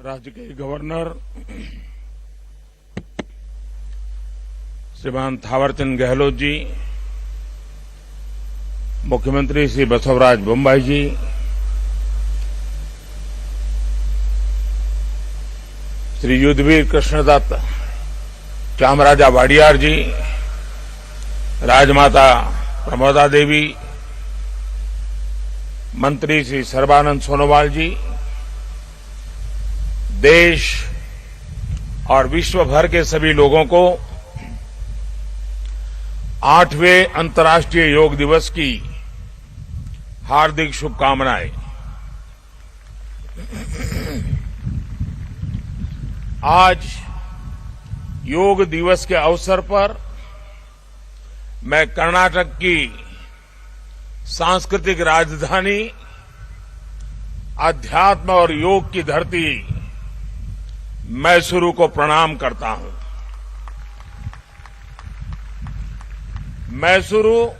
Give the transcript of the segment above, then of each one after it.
राज्य के गवर्नर श्रीमान थावरचंद गहलोत जी, मुख्यमंत्री श्री बसवराज बोम्मई जी, श्री युद्धवीर कृष्णदत्त चामराजा वाडियार जी, राजमाता प्रमोदा देवी, मंत्री श्री सर्बानंद सोनोवाल जी, देश और विश्व भर के सभी लोगों को 8वें अंतर्राष्ट्रीय योग दिवस की हार्दिक शुभकामनाएं। आज योग दिवस के अवसर पर मैं कर्नाटक की सांस्कृतिक राजधानी, अध्यात्म और योग की धरती मैसूरू को प्रणाम करता हूं। मैसूरू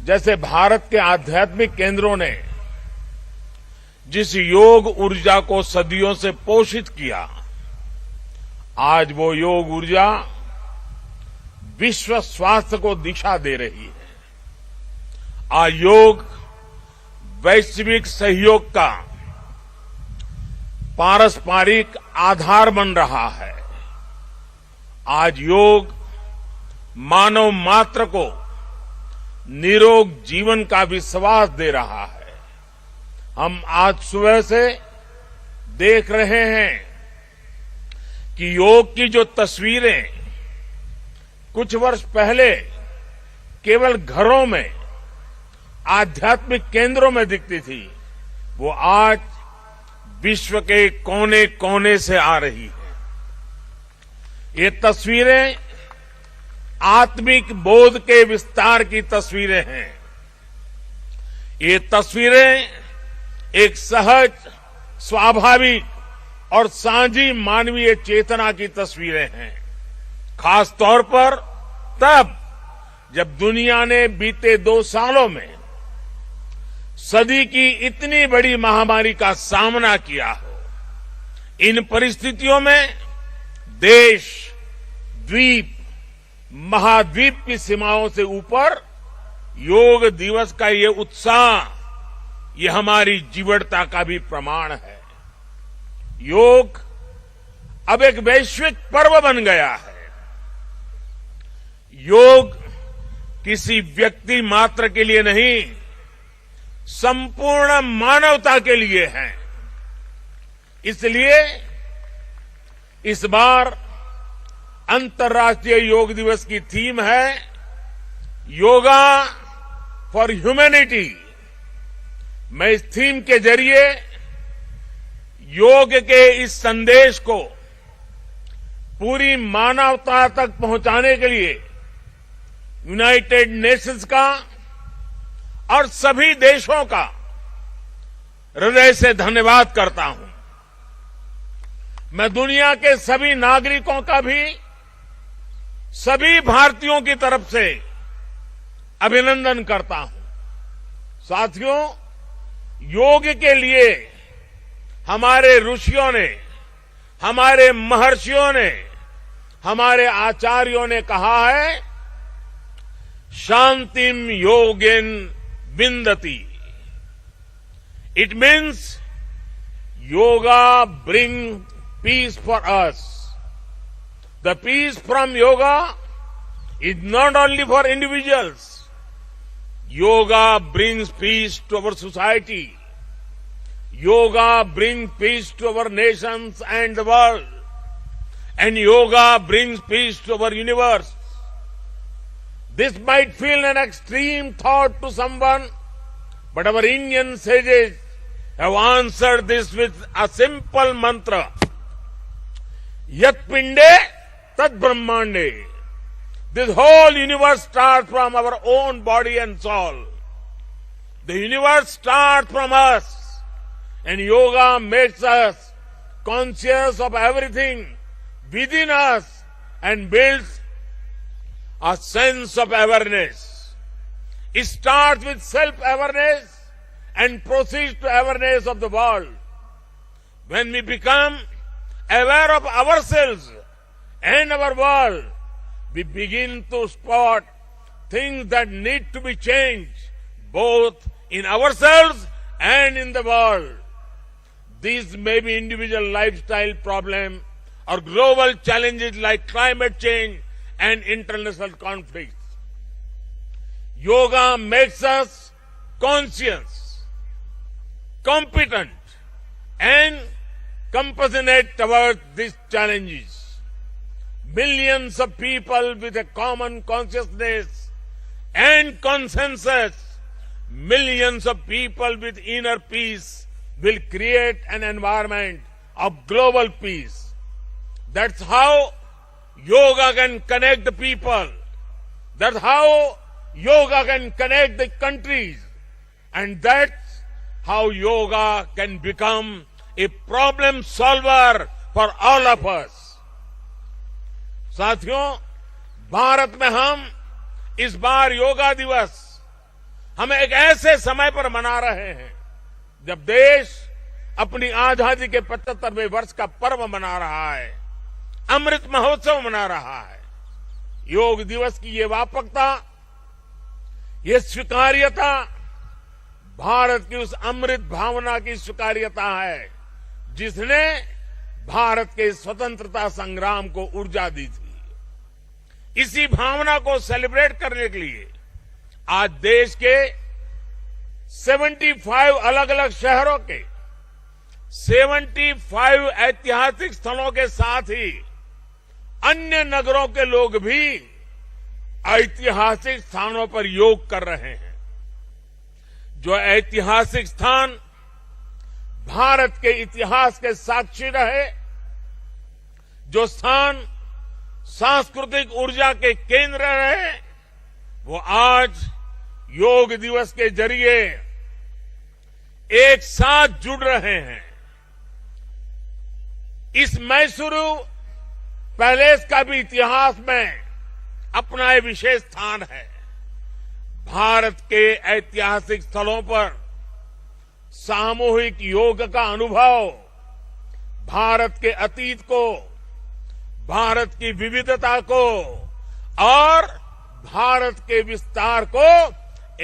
जैसे भारत के आध्यात्मिक केंद्रों ने जिस योग ऊर्जा को सदियों से पोषित किया, आज वो योग ऊर्जा विश्व स्वास्थ्य को दिशा दे रही है। आज योग वैश्विक सहयोग का पारस्परिक आधार बन रहा है। आज योग मानव मात्र को निरोग जीवन का विश्वास दे रहा है। हम आज सुबह से देख रहे हैं कि योग की जो तस्वीरें कुछ वर्ष पहले केवल घरों में, आध्यात्मिक केंद्रों में दिखती थी, वो आज विश्व के कोने कोने से आ रही है। ये तस्वीरें आत्मिक बोध के विस्तार की तस्वीरें हैं। ये तस्वीरें एक सहज, स्वाभाविक और साझी मानवीय चेतना की तस्वीरें हैं। खास तौर पर तब जब दुनिया ने बीते 2 सालों में सदी की इतनी बड़ी महामारी का सामना किया हो। इन परिस्थितियों में देश, द्वीप, महाद्वीप की सीमाओं से ऊपर योग दिवस का ये उत्साह, ये हमारी जीवटता का भी प्रमाण है। योग अब एक वैश्विक पर्व बन गया है। योग किसी व्यक्ति मात्र के लिए नहीं, संपूर्ण मानवता के लिए है। इसलिए इस बार अंतर्राष्ट्रीय योग दिवस की थीम है योगा फॉर ह्यूमैनिटी। मैं इस थीम के जरिए योग के इस संदेश को पूरी मानवता तक पहुंचाने के लिए यूनाइटेड नेशंस का और सभी देशों का हृदय से धन्यवाद करता हूं। मैं दुनिया के सभी नागरिकों का भी सभी भारतीयों की तरफ से अभिनंदन करता हूं। साथियों, योग के लिए हमारे ऋषियों ने, हमारे महर्षियों ने, हमारे आचार्यों ने कहा है, शांतिम योगेन विंदति। It means yoga brings peace for us. The peace from yoga is not only for individuals. Yoga brings peace to our society. Yoga brings peace to our nations and the world. And yoga brings peace to our universe. This might feel an extreme thought to someone, but our Indian sages have answered this with a simple mantra. Yat pinde tad brahmande. This whole universe starts from our own body and soul. The universe starts from us, and yoga makes us conscious of everything within us and builds a sense of awareness. It starts with self-awareness and proceeds to awareness of the world. when we become aware of ourselves and our world, we begin to spot things that need to be changed, both in ourselves and in the world. These may be individual lifestyle problems or global challenges like climate change and international conflicts. Yoga makes us conscious, competent, and compassionate towards these challenges. Millions of people with a common consciousness and consensus, millions of people with inner peace will create an environment of global peace. That's how yoga can connect the people. That's how yoga can connect the countries. And that's how yoga can become a problem solver for all of us. साथियों, भारत में हम इस बार योगा दिवस हम एक ऐसे समय पर मना रहे हैं जब देश अपनी आजादी के 75वें वर्ष का पर्व मना रहा है, अमृत महोत्सव मना रहा है। योग दिवस की ये व्यापकता, ये स्वीकार्यता भारत की उस अमृत भावना की स्वीकार्यता है जिसने भारत के स्वतंत्रता संग्राम को ऊर्जा दी थी। इसी भावना को सेलिब्रेट करने के लिए आज देश के 75 अलग अलग शहरों के 75 ऐतिहासिक स्थलों के साथ ही अन्य नगरों के लोग भी ऐतिहासिक स्थानों पर योग कर रहे हैं। जो ऐतिहासिक स्थान भारत के इतिहास के साक्षी रहे, जो स्थान सांस्कृतिक ऊर्जा के केंद्र रहे, वो आज योग दिवस के जरिए एक साथ जुड़ रहे हैं। इस मैसूरू पैलेस का भी इतिहास में अपना एक विशेष स्थान है। भारत के ऐतिहासिक स्थलों पर सामूहिक योग का अनुभव भारत के अतीत को, भारत की विविधता को और भारत के विस्तार को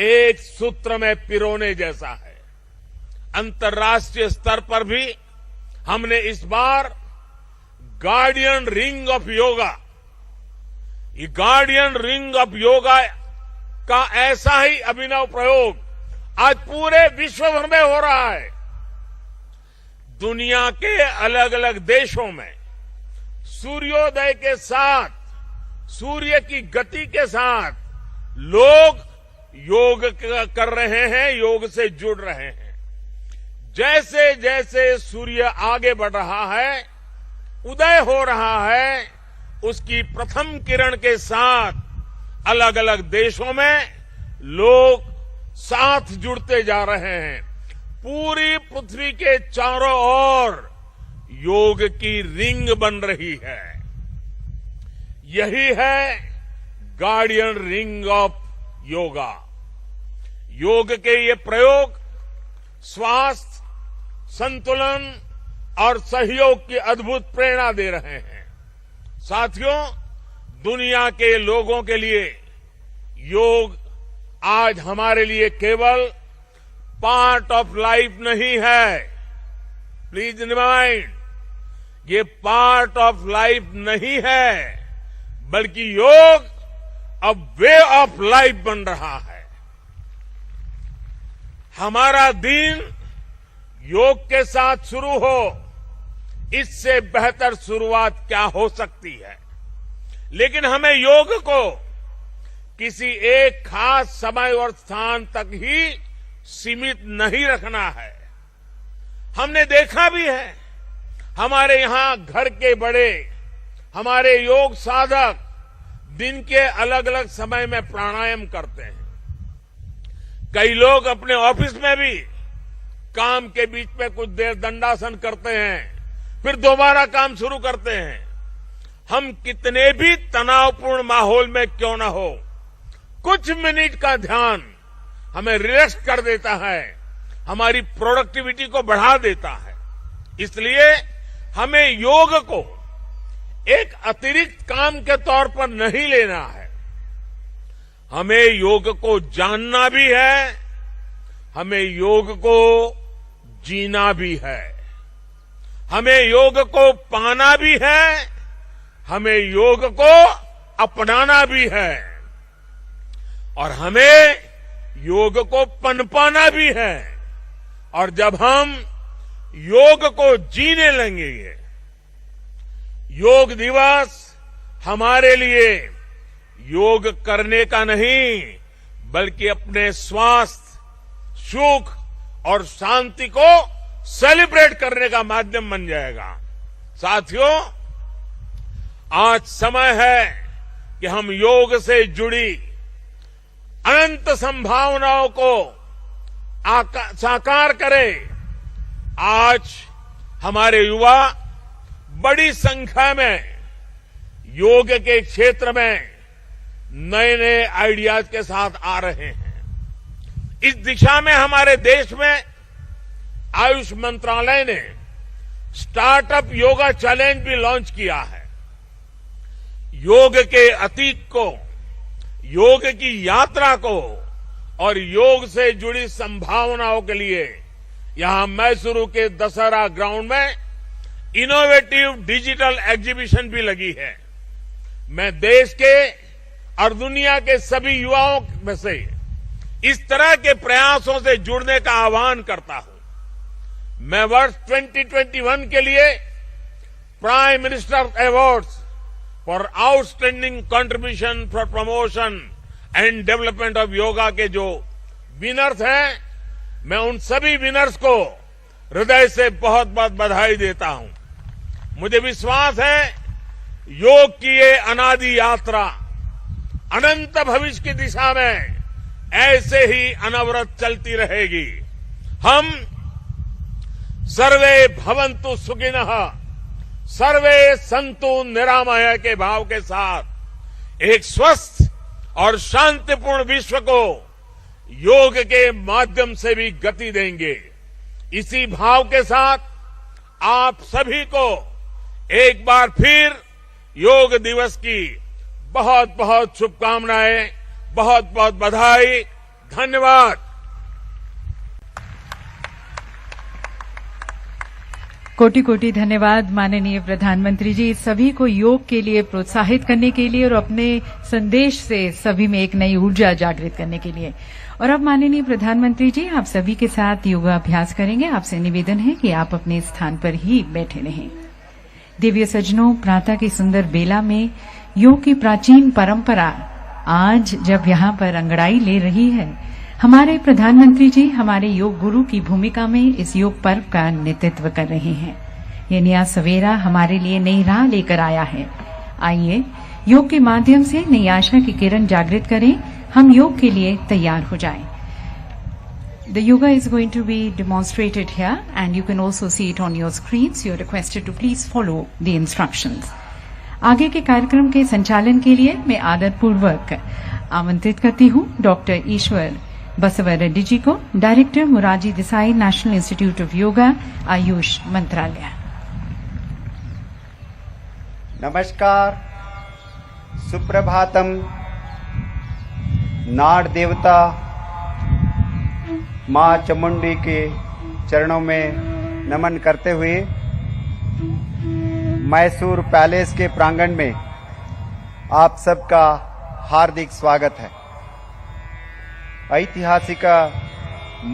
एक सूत्र में पिरोने जैसा है। अंतर्राष्ट्रीय स्तर पर भी हमने इस बार गार्डियन रिंग ऑफ योगा, ये गार्डियन रिंग ऑफ योगा का ऐसा ही अभिनव प्रयोग आज पूरे विश्व भर में हो रहा है। दुनिया के अलग अलग देशों में सूर्योदय के साथ, सूर्य की गति के साथ लोग योग कर रहे हैं, योग से जुड़ रहे हैं। जैसे जैसे सूर्य आगे बढ़ रहा है, उदय हो रहा है, उसकी प्रथम किरण के साथ अलग अलग देशों में लोग साथ जुड़ते जा रहे हैं। पूरी पृथ्वी के चारों ओर योग की रिंग बन रही है। यही है गार्डियन रिंग ऑफ योगा। योग के ये प्रयोग स्वास्थ्य, संतुलन और सहयोग की अद्भुत प्रेरणा दे रहे हैं। साथियों, दुनिया के लोगों के लिए योग आज हमारे लिए केवल पार्ट ऑफ लाइफ नहीं है। प्लीज रिमाइंड, ये पार्ट ऑफ लाइफ नहीं है, बल्कि योग अब वे ऑफ लाइफ बन रहा है। हमारा दिन योग के साथ शुरू हो, इससे बेहतर शुरुआत क्या हो सकती है। लेकिन हमें योग को किसी एक खास समय और स्थान तक ही सीमित नहीं रखना है। हमने देखा भी है, हमारे यहां घर के बड़े, हमारे योग साधक दिन के अलग अलग समय में प्राणायाम करते हैं। कई लोग अपने ऑफिस में भी काम के बीच में कुछ देर दंडासन करते हैं, फिर दोबारा काम शुरू करते हैं। हम कितने भी तनावपूर्ण माहौल में क्यों न हो, कुछ मिनट का ध्यान हमें रिलैक्स कर देता है, हमारी प्रोडक्टिविटी को बढ़ा देता है। इसलिए हमें योग को एक अतिरिक्त काम के तौर पर नहीं लेना है। हमें योग को जानना भी है, हमें योग को जीना भी है, हमें योग को पाना भी है, हमें योग को अपनाना भी है और हमें योग को पनपाना भी है। और जब हम योग को जीने लगेंगे, योग दिवस हमारे लिए योग करने का नहीं बल्कि अपने स्वास्थ्य, सुख और शांति को सेलिब्रेट करने का माध्यम बन जाएगा। साथियों, आज समय है कि हम योग से जुड़ी अनंत संभावनाओं को साकार करें। आज हमारे युवा बड़ी संख्या में योग के क्षेत्र में नए नए आइडियाज के साथ आ रहे हैं। इस दिशा में हमारे देश में आयुष मंत्रालय ने स्टार्टअप योगा चैलेंज भी लॉन्च किया है। योग के अतीत को, योग की यात्रा को और योग से जुड़ी संभावनाओं के लिए यहां मैसूरू के दशहरा ग्राउंड में इनोवेटिव डिजिटल एग्जीबिशन भी लगी है। मैं देश के और दुनिया के सभी युवाओं में से इस तरह के प्रयासों से जुड़ने का आह्वान करता हूं। मैं वर्ष 2021 के लिए prime minister awards for outstanding contribution for promotion and development of yoga के जो विनर्स हैं, मैं उन सभी विनर्स को हृदय से बहुत बहुत बधाई देता हूं। मुझे विश्वास है योग की ये अनादि यात्रा अनंत भविष्य की दिशा में ऐसे ही अनवरत चलती रहेगी। हम सर्वे भवन्तु सुखिनः, सर्वे सन्तु निरामय के भाव के साथ एक स्वस्थ और शांतिपूर्ण विश्व को योग के माध्यम से भी गति देंगे। इसी भाव के साथ आप सभी को एक बार फिर योग दिवस की बहुत बहुत शुभकामनाएं, बहुत बहुत बधाई, धन्यवाद। कोटि कोटि धन्यवाद माननीय प्रधानमंत्री जी, सभी को योग के लिए प्रोत्साहित करने के लिए और अपने संदेश से सभी में एक नई ऊर्जा जागृत करने के लिए। और अब माननीय प्रधानमंत्री जी आप सभी के साथ योगाभ्यास करेंगे। आपसे निवेदन है कि आप अपने स्थान पर ही बैठे रहें। दिव्य सज्जनों, प्रातः की सुंदर बेला में योग की प्राचीन परंपरा आज जब यहाँ पर अंगड़ाई ले रही है, हमारे प्रधानमंत्री जी हमारे योग गुरु की भूमिका में इस योग पर्व का नेतृत्व कर रहे हैं। ये नया सवेरा हमारे लिए नई राह लेकर आया है। आइए योग के माध्यम से नई आशा की किरण जागृत करें। हम योग के लिए तैयार हो जाएं। The yoga is going to be demonstrated here and you can also see it on your screens. You are requested to please follow the instructions. आगे के कार्यक्रम के संचालन के लिए मैं आदरपूर्वक आमंत्रित करती हूँ डॉक्टर ईश्वर बसव रेड्डी जी को, director Morarji Desai national institute of yoga, Ayush मंत्रालय। नमस्कार, सुप्रभातम। नाड़ देवता मां चामुंडी के चरणों में नमन करते हुए मैसूर पैलेस के प्रांगण में आप सबका हार्दिक स्वागत है। ಐತಿಹಾಸಿಕ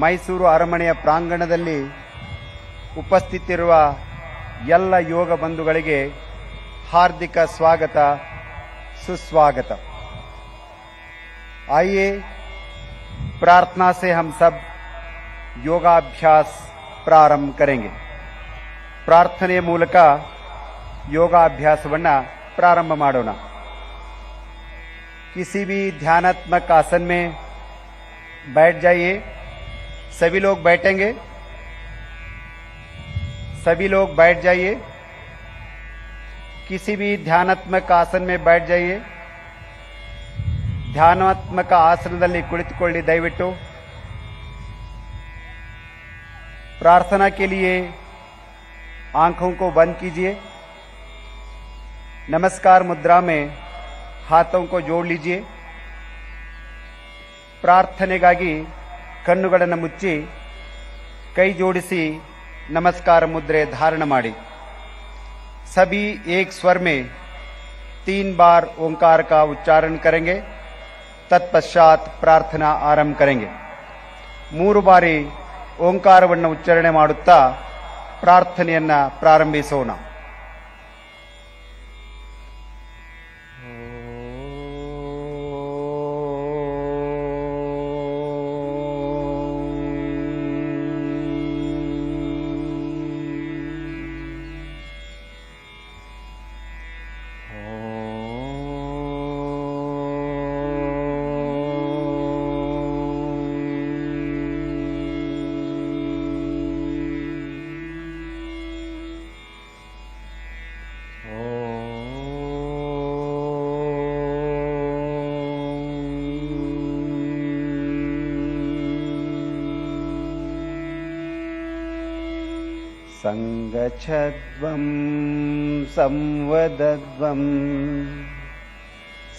ಮೈಸೂರು ಅರಮನೆಯ ಪ್ರಾಂಗಣದಲ್ಲಿ ಉಪಸ್ಥಿತಿರುವ ಎಲ್ಲ ಯೋಗ ಬಂಧುಗಳಿಗೆ हार्दिक स्वागत, सुस्वागत। आइए प्रार्थना से हम सब योगाभ्यास प्रारंभ करेंगे। ಪ್ರಾರ್ಥನೆಯ ಮೂಲಕ ಯೋಗಾಭ್ಯಾಸವನ್ನ ಪ್ರಾರಂಭ ಮಾಡೋಣ। किसी भी ध्यानात्मक आसन में बैठ जाइए। सभी लोग बैठेंगे। सभी लोग बैठ जाइए। किसी भी ध्यानात्मक आसन में बैठ जाइए। ಧ್ಯಾನಾತ್ಮಕ ಆಸನದಲ್ಲಿ ಕುಳಿತುಕೊಳ್ಳಿ ದಯವಿಟ್ಟು। प्रार्थना के लिए आंखों को बंद कीजिए। नमस्कार मुद्रा में हाथों को जोड़ लीजिए। ಪ್ರಾರ್ಥನೆಗಾಗಿ ಕಣ್ಣುಗಳನ್ನು ಮುಚ್ಚಿ ಕೈ ಜೋಡಿಸಿ नमस्कार मुद्रे धारण माड़ी। सभी एक स्वर में 3 बार ओंकार का उच्चारण करेंगे। तत्पश्चात प्रार्थना आरंभ करेंगे। 3 बारी ओंकारವನ್ನು ಉಚ್ಚಾರಣೆ ಮಾಡುತ್ತಾ ಪ್ರಾರ್ಥನೆಯನ್ನ ಪ್ರಾರಂಭಿಸೋಣ। संगच्छध्वं संवदध्वं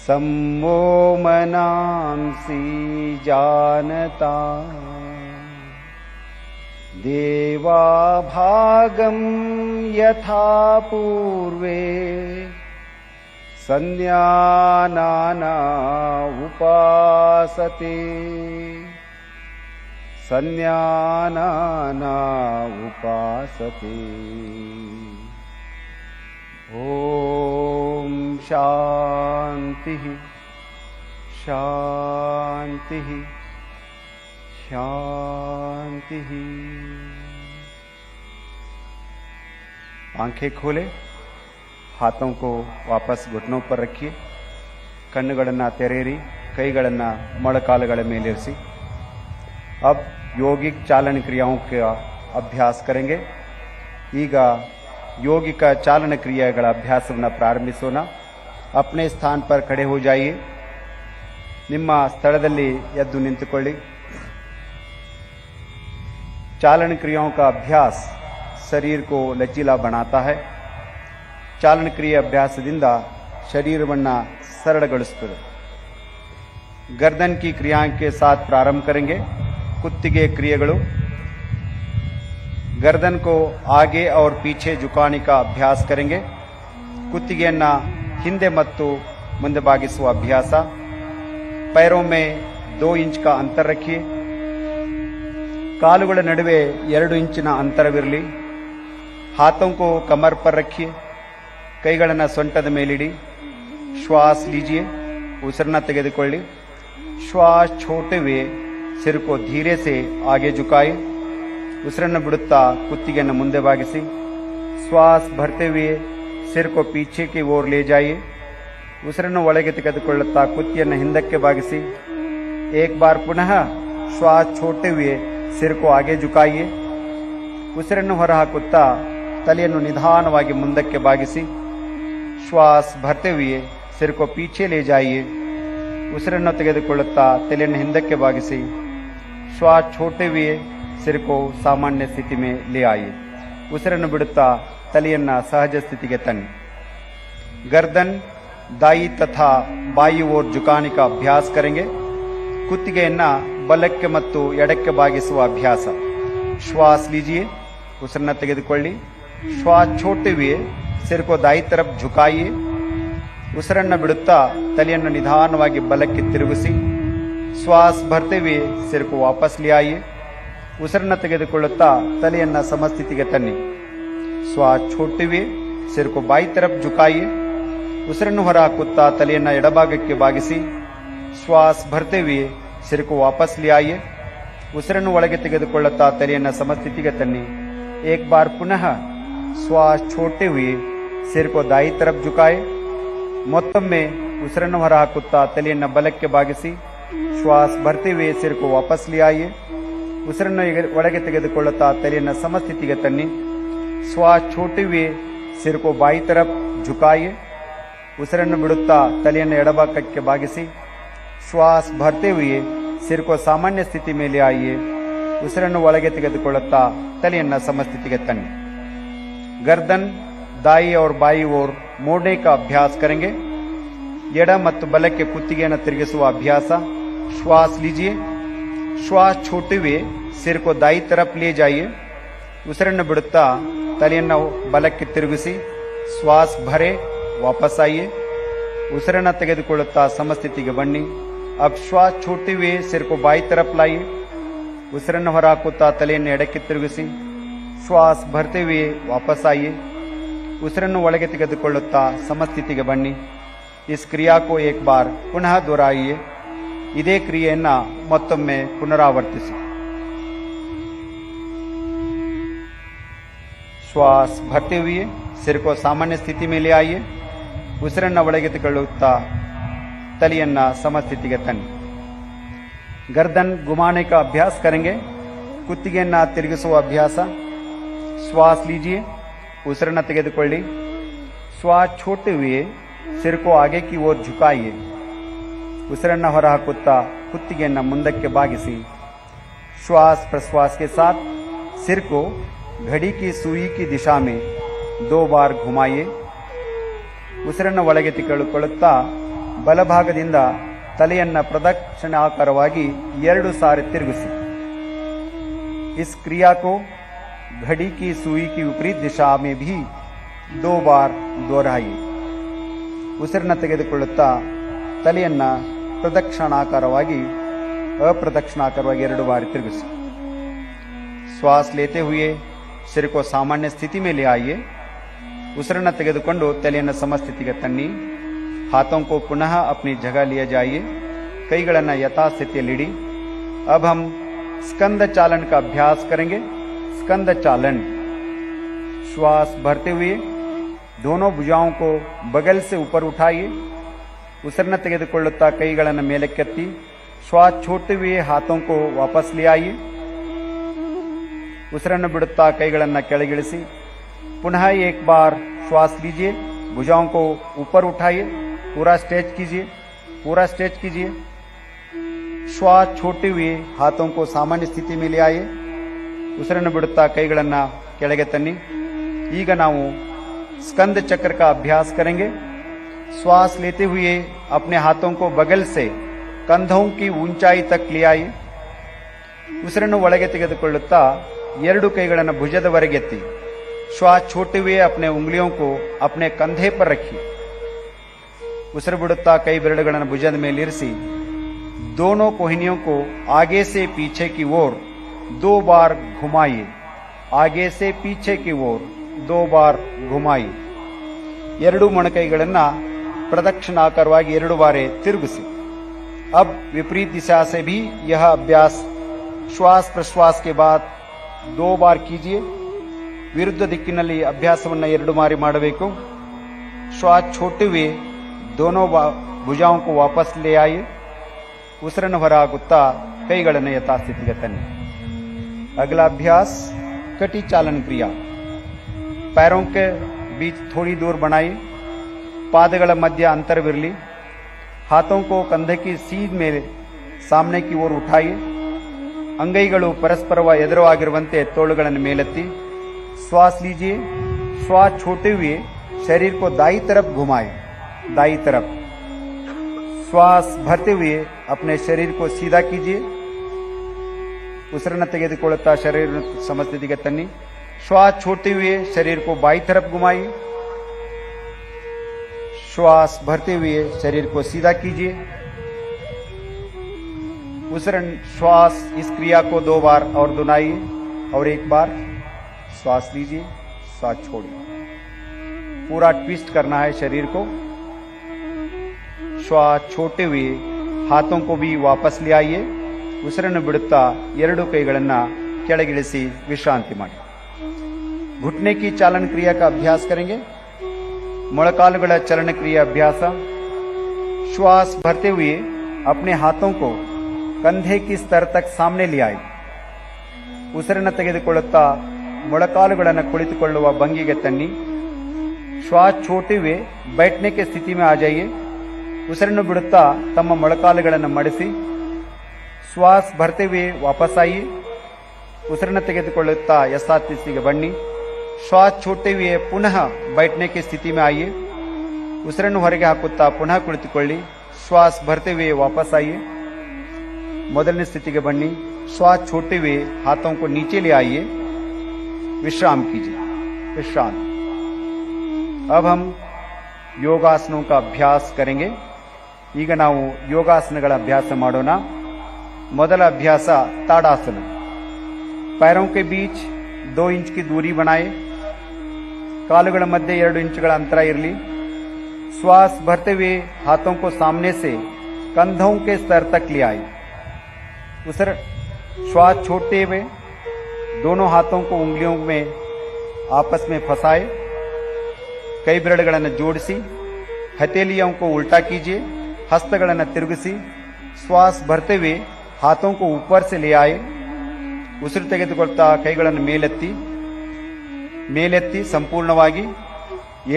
सम्मो मनांसि जानता देवाभागं यथा पूर्वे संज्ञानाना उपासते संज्ञानाना उपासते। ओम शांति शांति शांति। आंखें खोले, हाथों को वापस घुटनों पर रखिए। कಣ್ಣುಗಳನ್ನು ತೆರೆಯಿರಿ, ಕೈಗಳನ್ನು ಮೊಳಕಾಲುಗಳ ಮೇಲಿರಿಸಿ। अब योगिक चालन क्रियाओं का अभ्यास करेंगे। ಈಗ योगिक चालन क्रियाಗಳ ಅಭ್ಯಾಸವನ್ನು ಪ್ರಾರಂಭಿಸೋಣ। अपने स्थान पर खड़े हो जाइए। ನಿಮ್ಮ ಸ್ಥಳದಲ್ಲಿ ಎದ್ದು ನಿಂತುಕೊಳ್ಳಿ। चालन क्रियाओं का अभ्यास शरीर को लचीला बनाता है। चालन क्रिया अभ्यासದಿಂದ शरीरವನ್ನು सरलಗೊಳಿಸುತ್ತದೆ। गर्दन की क्रिया के साथ प्रारंभ करेंगे। कुत्तिगे क्रियेಗಳು। गर्दन को आगे और पीछे झुकाने का अभ्यास करेंगे। कुತ್ತಿಗೆಯನ್ನ ಹಿಂದೆ ಮತ್ತು ಮುಂದೆ ಬಾಗಿಸುವ अभ्यास। पैरों में 2 इंच का अंतर रखिए। ಕಾಲುಗಳ ನಡುವೆ 2 ಇಂಚಿನ ಅಂತರವಿರಲಿ। हाथों को कमर पर रखिए। ಕೈಗಳನ್ನು ಸೊಂಟದ ಮೇಲಿಡಿ। श्वास लीजिए, उसिरನ್ನ ತೆಗೆದುಕೊಳ್ಳಿ। श्वास छोड़ते हुए सिर को धीरे से आगे झुकाए। उसिरन्न बिडुत्ता कुತ್ತಿಗೆಯನ್ನು ಮುಂದೆ ಬಾಗಿಸಿ। श्वास भरते हुए सिर को पीछे की ओर ले जाइए। उसिरನ್ನು ಒಳಗೆ ತೆಗೆದುಕೊಳ್ಳುತ್ತಾ ಕುತ್ತಿಗೆಯನ್ನು ಹಿಂದಕ್ಕೆ ಬಾಗಿಸಿ। एक बार पुनः श्वास छोड़ते हुए सिर को आगे झुकाइए। उसिरನ್ನು ಹೊರಹಾಕುತ್ತಾ ತಲೆಯನ್ನು ನಿಧಾನವಾಗಿ ಮುಂದಕ್ಕೆ ಬಾಗಿಸಿ। श्वास भरते हुए सिर को पीछे ले जाइए। उसिरನ್ನು ತೆಗೆದುಕೊಳ್ಳುತ್ತಾ ತಲೆಯನ್ನು ಹಿಂದಕ್ಕೆ ಬಾಗಿಸಿ। श्वास छोड़ते हुए सिर को सामान्य स्थिति में ले आइए। उसिरನ್ನು बिडुत्ता तಲೆಯನ್ನು सहज स्थिति के तन्नी। गर्दन दाई तथा बाई ओर झुकाने का अभ्यास करेंगे। ಕುತ್ತಿಗೆಯನ್ನು ಬಲಕ್ಕೆ ಮತ್ತು ಎಡಕ್ಕೆ ಬಾಗಿಸುವ ಅಭ್ಯಾಸ। श्वास लीजिए, उसिरನ್ನು ತೆಗೆದುಕೊಳ್ಳಿ। श्वास छोड़ते हुए सिर को दाई तरफ झुकाइए। उसिरನ್ನು ಬಿಡುತ್ತಾ ತಲೆಯನ್ನು ನಿಧಾನವಾಗಿ ಬಲಕ್ಕೆ ತಿರುಗಿಸಿ। श्वास भरते हुए सिर को वापस ले आइए। उसिरನ್ನು ತೆಗೆದುಕೊಳ್ಳುತ್ತಾ ತಲೆಯನ್ನು ಸಮಸ್ಥಿತಿಗೆ ತನ್ನಿ। श्वास छोड़ते हुए सिर को बाई तरफ झुकाइए। उसिरನ್ನು ಹೊರಹಾಕುತ್ತಾ ತಲೆಯನ್ನು ಎಡಭಾಗಕ್ಕೆ ಬಾಗಿಸಿ। श्वास भरते हुए सिर को वापस ले आइए। उसिरನ್ನು ಒಳಗೆ ತೆಗೆದುಕೊಳ್ಳುತ್ತಾ ತಲೆಯನ್ನು ಸಮಸ್ಥಿತಿಗೆ ತನ್ನಿ। एक बार पुनः श्वास छोड़ते हुए सिर को दाई तरफ झुकाए। ಮೊತ್ತೊಮ್ಮೆ ಉಸಿರನ್ನು ಹೊರಹಾಕುತ್ತಾ ತಲೆಯನ್ನು ಬಲಕ್ಕೆ ಬಾಗಿಸಿ। श्वास भरते हुए सिर को वापस ले आइए। उसिरನ್ನು ಒಳಗೆ ತೆಗೆದುಕೊಳ್ಳುತ್ತಾ ತಲೆಯನ್ನು ಸಮಸ್ಥಿತಿಗೆ ತನ್ನಿ। श्वास छोड़ते हुए सिर को बाई तरफ झुकाइए। उसिरನ್ನು ಬಿಡುತ್ತಾ ತಲೆಯನ್ನು ಎಡಭಾಗಕ್ಕೆ ಬಾಗಿಸಿ। श्वास भरते हुए सिर को सामान्य स्थिति में ले आइए। उसिरನ್ನು ಒಳಗೆ ತೆಗೆದುಕೊಳ್ಳುತ್ತಾ ತಲೆಯನ್ನು ಸಮಸ್ಥಿತಿಗೆ ತನ್ನಿ। गर्दन दाई और बाई ओर मोड़ने का अभ्यास करेंगे। ಎಡ ಮತ್ತು ಬಲಕ್ಕೆ ಕುತ್ತಿಗೆಯನ್ನು ತಿರುಗಿಸುವ ಅಭ್ಯಾಸ। श्वास लीजिए, श्वास छोड़ते हुए सिर को दाई तरफ ले जाइए। ಉಸಿರನ್ನು ಬಿಡುತ್ತಾ ತಲೆಯನ್ನು ಬಲಕ್ಕೆ ತಿರುಗಿಸಿ ಶ್ವಾಸ ಭರೆ ವಾಪಸ್ ಆइए। ಉಸಿರನ್ನು ತೆಗೆದುಕೊಳ್ಳುತ್ತಾ ಸಮಸ್ಥಿತಿಗೆ ಬನ್ನಿ। अब श्वास छोड़ते हुए सिर को बाई तरफ लाइए। ಉಸಿರನ್ನು ಹೊರಹಾಕುತ್ತಾ ತಲೆಯನ್ನು ಎಡಕ್ಕೆ ತಿರುಗಿಸಿ ಶ್ವಾಸ ಭರ್ತೆ हुए ವಾಪಸ್ आइए। ಉಸಿರನ್ನು ಒಳಗೆ ತೆಗೆದುಕೊಳ್ಳುತ್ತಾ ಸಮಸ್ಥಿತಿಗೆ ಬನ್ನಿ। इस क्रिया को एक बार पुनः दोहराइए। ಇದೇ ಕ್ರಿಯೆಯನ್ನ ಮತ್ತೊಮ್ಮೆ ಪುನರಾವರ್ತಿಸಿ। श्वास भरते हुए सिर को सामान्य स्थिति में ले आइए। ಉಸಿರನ್ನು ಒಳಗೆ ತೆಗೆದುಕೊಳ್ಳುತ್ತಾ ತಲೆಯನ್ನ ಸಮಸ್ಥಿತಿಗೆ ತನ್ನಿ। गर्दन घुमाने का अभ्यास करेंगे। ಕುತ್ತಿಗೆಯನ್ನ ತಿರುಗಿಸುವ ಅಭ್ಯಾಸ। श्वास लीजिए, ಉಸಿರನ್ನು ತೆಗೆದುಕೊಳ್ಳಿ। श्वास छोड़ते हुए सिर को आगे की ओर झुकाइए। ಉಸಿರನ್ನು ಹೊರಹಾಕುತ್ತಾ ಕುತ್ತಿಗೆಯನ್ನು ಮುಂದಕ್ಕೆ ಬಾಗಿಸಿ श्वास प्रश्वास के साथ सिर को घड़ी की सुई की दिशा में 2 बार घुमाइए। ಉಸಿರನ್ನು ಒಳಗೆ ತೆಗೆದುಕೊಳ್ಳುತ್ತಾ ಬಲಭಾಗದಿಂದ ತಲೆಯನ್ನು ಪ್ರದಕ್ಷಿಣಾಕಾರವಾಗಿ 2 ಸಾರಿ ತಿರುಗಿಸಿ। इस क्रिया को घड़ी की सुई की विपरीत दिशा में भी 2 बार दोहराइए। ಉಸಿರನ್ನು ತೆಗೆದುಕೊಳ್ಳುತ್ತಾ ತಲೆಯನ್ನು ಪ್ರದಕ್ಷಿಣಾಕಾರವಾಗಿ अप्रदक्षिणाकारವಾಗಿ 2 बार ತಿರುಗಿಸಿ। श्वास लेते हुए सिर को सामान्य स्थिति में ले आइए। ಉಸಿರನ್ನು ತೆಗೆದುಕೊಂಡು ತಲೆಯನ್ನು ಸಮಸ್ಥಿತಿಗೆ ತನ್ನಿ। हाथों को पुनः अपनी जगह लिए जाइए। ಕೈಗಳನ್ನು ಯಥಾಸ್ಥಿತಿಯಲ್ಲಿಡಿ। अब हम स्कंद चालन का अभ्यास करेंगे। स्कंद चालन। श्वास भरते हुए दोनों भुजाओं को बगल से ऊपर उठाइए। ಉಸಿರನ್ನು ತೆಗೆದುಕೊಳ್ಳುತ್ತಾ ಕೈಗಳನ್ನು ಮೇಲಕ್ಕೆತ್ತಿ श्वास छोड़ते हुए हाथों को वापस ले आइए। ಉಸಿರನ್ನು ಬಿಡುತ್ತಾ ಕೈಗಳನ್ನು ಕೆಳಗಿಳಿಸಿ पुनः एक बार श्वास लीजिए। भुजाओं को ऊपर उठाइए। पूरा स्ट्रेच कीजिए, पूरा स्ट्रेच कीजिए। श्वास छोड़ते हुए हाथों को सामान्य स्थिति में ले आइए। ಉಸಿರನ್ನು ಬಿಡುತ್ತಾ ಕೈಗಳನ್ನು ಕೆಳಗೆ ತನ್ನಿ। ಈಗ ನಾವು स्कंद चक्र का अभ्यास करेंगे। श्वास लेते हुए अपने हाथों को बगल से कंधों की ऊंचाई तक ले आइए। ಉಸಿರನ್ನು ಒಳಗೆ ತೆಗೆದುಕೊಳ್ಳುತ್ತಾ 2 ಕೈಗಳನ್ನು ಭುಜದವರೆಗೆತ್ತಿ श्वास छोड़ते हुए अपने उंगलियों को अपने कंधे पर रखिए। ಉಸಿರು ಬಿಡುತ್ತಾ ಕೈ ಬೆರಳುಗಳನ್ನು ಭುಜದ ಮೇಲಿರಿಸಿ दोनों कोहनियों को आगे से पीछे की ओर 2 बार घुमाइए। आगे से पीछे की ओर 2 बार घुमाइए। 2 ಮೊಣಕೈಗಳನ್ನು ಪ್ರದಕ್ಷಿಣಾಕಾರವಾಗಿ 2 ಬಾರಿ ತಿರುಗಿಸಿ। अब विपरीत दिशा से भी यह अभ्यास श्वास प्रश्वास के बाद 2 बार कीजिए। ವಿರುದ್ಧ ದಿಕ್ಕಿನಲ್ಲಿ ಅಭ್ಯಾಸವನ್ನು 2 ಬಾರಿ ಮಾಡಬೇಕು। श्वास छोड़ते हुए दोनों भुजाओं को वापस ले आइए। ಉಸಿರನ್ನು ಹೊರಹಾಕುತ್ತಾ ಕೈಗಳನ್ನು ಯಥಾಸ್ಥಿತಿಗೆ ತನ್ನಿ। अगला अभ्यास कटी चालन क्रिया। पैरों के बीच थोड़ी दूर बनाइए। ಪಾದಗಳ ಮಧ್ಯ ಅಂತರವಿರಲಿ। हाथों को कंधे की सीध में सामने की ओर उठाइए। ಅಂಗೈಗಳು ಪರಸ್ಪರ ಎದುರಾಗಿರುವಂತೆ ತೋಳುಗಳನ್ನು ಮೇಲೆತ್ತಿ श्वास लीजिए। श्वास छोड़ते हुए शरीर को दाई तरफ घुमाएं। दाई तरफ। श्वास भरते हुए अपने शरीर को सीधा कीजिए। ಉಸಿರನ್ನು ತೆಗೆದುಕೊಳ್ಳುತ್ತಾ ಶರೀರ ಸಮಸ್ಥಿತಿಗೆ ತನ್ನಿ। श्वास छोड़ते हुए शरीर को बाई तरफ घुमाइए। श्वास भरते हुए शरीर को सीधा कीजिए। श्वास इस क्रिया को 2 बार और दोहराइए। और एक बार श्वास लीजिए, श्वास छोड़िए। पूरा ट्विस्ट करना है शरीर को। श्वास छोड़ते हुए हाथों को भी वापस ले आइए। ಉಸಿರನ್ನು ಬಿಡುತ್ತಾ 2 ಕೈಗಳನ್ನು ಕೆಳಗಿಳಿಸಿ ವಿಶ್ರಾಂತಿ ಮಾಡಿ। घुटने की चालन क्रिया का अभ्यास करेंगे। ಮೊಳಕಾಲುಗಳ ಚಲನ ಕ್ರಿಯೆ ಅಭ್ಯಾಸ। श्वास भरते हुए अपने हाथों को कंधे की स्तर तक सामने ले आए। ಉಸಿರನ್ನು ತೆಗೆದುಕೊಳ್ಳುತ್ತಾ ಮೊಳಕಾಲುಗಳನ್ನು ಕುಳಿತುಕೊಳ್ಳುವ ಭಂಗಿಗೆ ತನ್ನಿ। श्वास छोड़ते हुए बैठने की स्थिति में आ जाइए। ಉಸಿರನ್ನು ಬಿಡುತ್ತಾ ತಮ್ಮ ಮೊಳಕಾಲುಗಳನ್ನು ಮಡಿಸಿ श्वास भरते हुए वापस आइए। ಉಸಿರನ್ನು ತೆಗೆದುಕೊಳ್ಳುತ್ತಾ ಯಥಾಸ್ಥಿತಿಗೆ ಬನ್ನಿ। ಶ್ವಾಸ छोड़ते हुए ಪುನಃ बैठने की स्थिति में आइए। ಉಸಿರನ್ನು ಹೊರಗೆ ಹಾಕುತ್ತಾ ಪುನಃ ಕುಳಿತುಕೊಳ್ಳಿ। ಶ್ವಾಸ भरते हुए वापस आइए। ಮೊದಲನೇ ಸ್ಥಿತಿಗೆ ಬನ್ನಿ। श्वास छोड़ते हुए हाथों को नीचे ले आइए। विश्राम कीजिए। विश्राम। अब हम ಯೋಗಾಸನों का अभ्यास करेंगे। ಈಗ ನಾವು ಯೋಗಾಸನಗಳ ಅಭ್ಯಾಸ ಮಾಡೋಣ। ಮೊದಲ ಅಭ್ಯಾಸ ताड़ासन। पैरों के बीच 2 इंच की दूरी बनाए। ಕಾಲುಗಳ ಮಧ್ಯೆ 2 ಇಂಚುಗಳ ಅಂತರ ಇರಲಿ। श्वास भरते हुए हाथों को सामने से कंधों के स्तर तक ले आए। श्वास छोड़ते हुए दोनों हाथों को उंगलियों में आपस में फंसाए। कई ಬೆರಳುಗಳನ್ನು ಜೋಡಿಸಿ हथेलियों को उल्टा कीजिए। हस्तಗಳನ್ನು ತಿರುಗಿಸಿ श्वास भरते हुए हाथों को ऊपर से ले आए। ಉಸಿರು ತೆಗೆದುಕೊಳ್ತಾ ಕೈಗಳನ್ನು ಮೇಲೆತ್ತಿ ಸಂಪೂರ್ಣವಾಗಿ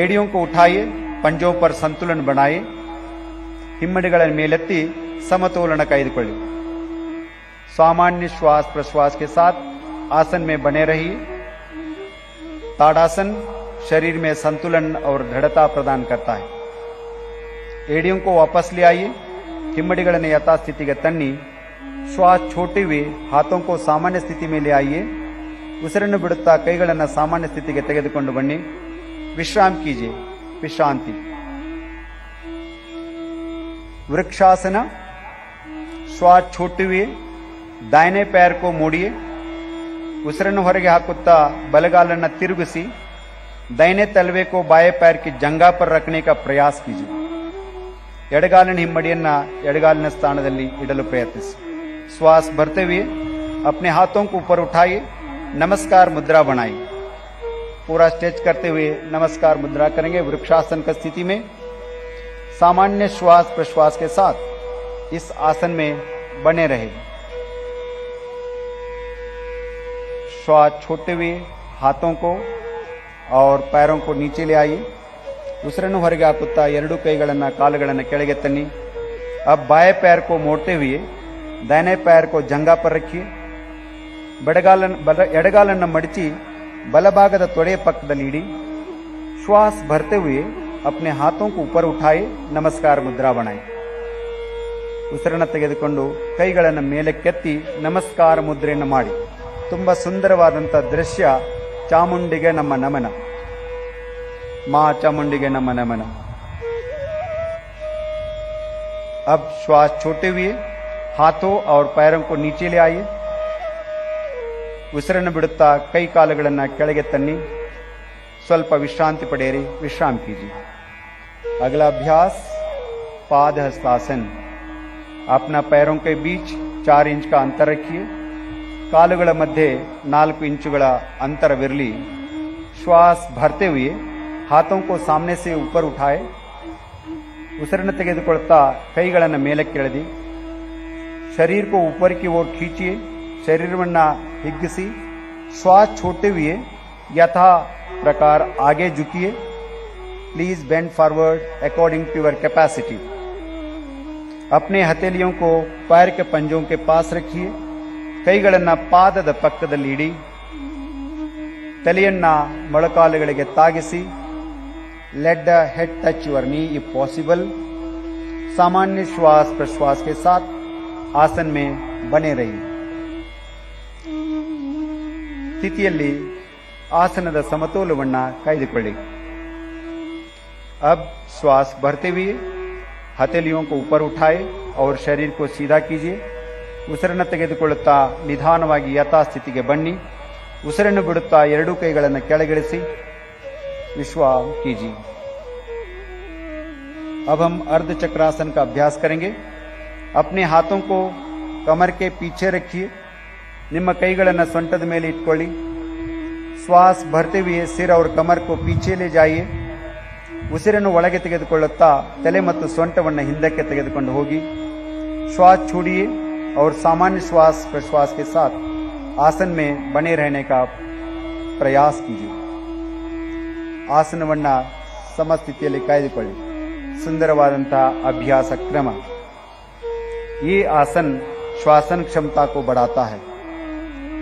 ಏಡಿयों को उठाइए। पंजों पर संतुलन बनाए। ಹಿಮ್ಮಡಿಗಳನ್ನು ಮೇಲೆತ್ತಿ ಸಮತೋಲನ ಕಾಯ್ದುಕೊಳ್ಳಿ। सामान्य श्वास प्रश्वास के साथ आसन में बने रहिए। ताड़ासन शरीर में संतुलन और दृढ़ता प्रदान करता है। एड़ियों को वापस ले आइए। हिम्मडिಗಳನ್ನು यथास्थितिಗೆ ತನ್ನಿ। श्वास छोड़ते हुए हाथों को सामान्य स्थिति में ले आइए। ಉಸಿರನ್ನು ಬಿಡುತ್ತಾ ಕೈಗಳನ್ನು ಸಾಮಾನ್ಯ ಸ್ಥಿತಿಗೆ ತೆಗೆದುಕೊಂಡು ಬನ್ನಿ। विश्राम कीजिए। विश्रांति। वृक्षासन। श्वास छोड़ते हुए दाहिने पैर को मोड़िए। ಉಸಿರನ್ನು ಹೊರಗೆ ಹಾಕುತ್ತಾ ಬಲಗಾಲನ್ನು ತಿರುಗಿಸಿ दाहिने तलवे को बाएं पैर की जंगा पर रखने का प्रयास कीजिए। ಎಡಗಾಲಿನ ಹಿಮ್ಮಡಿಯನ್ನ ಎಡಗಾಲಿನ ಸ್ಥಾನದಲ್ಲಿ ಇಡಲು ಪ್ರಯತ್ನಿಸಿ। श्वास भरते हुए अपने हाथों को ऊपर उठाइए। नमस्कार मुद्रा बनाइए। पूरा स्ट्रेच करते हुए नमस्कार मुद्रा करेंगे। वृक्षासन की स्थिति में सामान्य श्वास प्रश्वास के साथ इस आसन में बने रहे। श्वास छोड़ते हुए हाथों को और पैरों को नीचे ले आइए। ಉಸಿರನ್ನು ಹೊರಗೆ ಹಾಕುತ್ತಾ 2 ಕೈಗಳನ್ನು ಕಾಲುಗಳನ್ನು ಕೆಳಗೆ ತನ್ನಿ। अब बाएं पैर को मोड़ते हुए दाहिने पैर को जंगा पर रखिए। ಎಡಗಾಲನ್ನು ಮಡಚಿ ಬಲಭಾಗದ ತೊಡೆಯ ಪಕ್ಕದಲ್ಲಿ ಇಡಿ। श्वास भरते हुए अपने हाथों को ऊपर उठाए। नमस्कार मुद्रा बनाए। ಉಸಿರನ್ನು ತೆಗೆದುಕೊಂಡು ಕೈಗಳನ್ನು ಮೇಲಕ್ಕೆತ್ತಿ ನಮಸ್ಕಾರ ಮುದ್ರೆಯನ್ನು ಮಾಡಿ। ತುಂಬಾ ಸುಂದರವಾದಂತ ದೃಶ್ಯ। ಚಾಮುಂಡಿಗೆ ನಮ್ಮ ನಮನ। मां चामुंडी नम नमन। अब श्वास छोड़ते हुए हाथों और पैरों को नीचे ले आइए। ಉಸಿರನ್ನು ಬಿಡುತ್ತಾ ಕೈ ಕಾಲುಗಳನ್ನು ಕೆಳಗೆ ತನ್ನಿ। ಸ್ವಲ್ಪ ವಿಶ್ರಾಂತಿ ಪಡೆಯಿರಿ। विश्राम कीजिए। अगला अभ्यास पाद हस्तासन। अपना पैरों के बीच 4 इंच का अंतर रखिए। ಕಾಲುಗಳ ಮಧ್ಯೆ 4 ಇಂಚುಗಳ ಅಂತರವಿರಲಿ। श्वास भरते हुए हाथों को सामने से ऊपर उठाए। ಉಸಿರನ್ನು ತೆಗೆದುಕೊಳ್ತಾ ಕೈಗಳನ್ನು ಮೇಲಕ್ಕೆ ಎಳೆದಿ। शरीर को ऊपर की ओर खींचिए। शरीरವನ್ನು ಹಿಗ್ಗಿಸಿ। श्वास छोड़ते हुए यथा प्रकार आगे झुकिए। Please bend forward according to your capacity. अपने हथेलियों को पैर के पंजों के पास रखिए। ಕೈಗಳನ್ನು ಪಾದದ ಪಕ್ಕದಲ್ಲಿ ಇಡಿ। ತಲೆಯನ್ನ ಮೊಳಕಾಲುಗಳಿಗೆ ತಾಗಿಸಿ। Let the head touch your knee if possible. सामान्य श्वास प्रश्वास के साथ आसन में बने रहिए। ಸ್ಥಿತಿಯಲ್ಲಿ ಆಸನದ ಸಮತೋಲನವನ್ನು ಕಾಯ್ದುಕೊಳ್ಳಿ। अब श्वास भरते हुए हथेलियों को ऊपर उठाए और शरीर को सीधा कीजिए। ಉಸಿರನ್ನು ತೆಗೆದುಕೊಳ್ಳುತ್ತಾ ನಿಧಾನವಾಗಿ ಯಥಾಸ್ಥಿತಿಗೆ ಬನ್ನಿ। ಉಸಿರನ್ನು ಬಿಡುತ್ತಾ 2 ಕೈಗಳನ್ನು ಕೆಳಗಿಳಿಸಿ। विश्राम कीजिए। अब हम अर्ध चक्रासन का अभ्यास करेंगे। अपने हाथों को कमर के पीछे रखिए। ನಿಮ್ಮ ಕೈಗಳನ್ನು ಸೊಂಟದ ಮೇಲೆ ಇಟ್ಕೊಳ್ಳಿ। श्वास भरते हुए सिर और कमर को पीछे ले जाइए। ಉಸಿರನ್ನು ಒಳಗೆ ತೆಗೆದುಕೊಳ್ಳುತ್ತಾ ತಲೆ ಮತ್ತು ಸೊಂಟವನ್ನು ಹಿಂದಕ್ಕೆ ತೆಗೆದುಕೊಂಡು ಹೋಗಿ। श्वास छोड़िए और सामान्य श्वास प्रश्वास के साथ आसन में बने रहने का प्रयास कीजिए। ಆಸನವನ್ನು ಸಮಸ್ಥಿತಿಯಲ್ಲಿ ಕಾಯ್ದುಕೊಳ್ಳಿ। सुंदरवादंता अभ्यास क्रम। ये आसन श्वासन क्षमता को बढ़ाता है।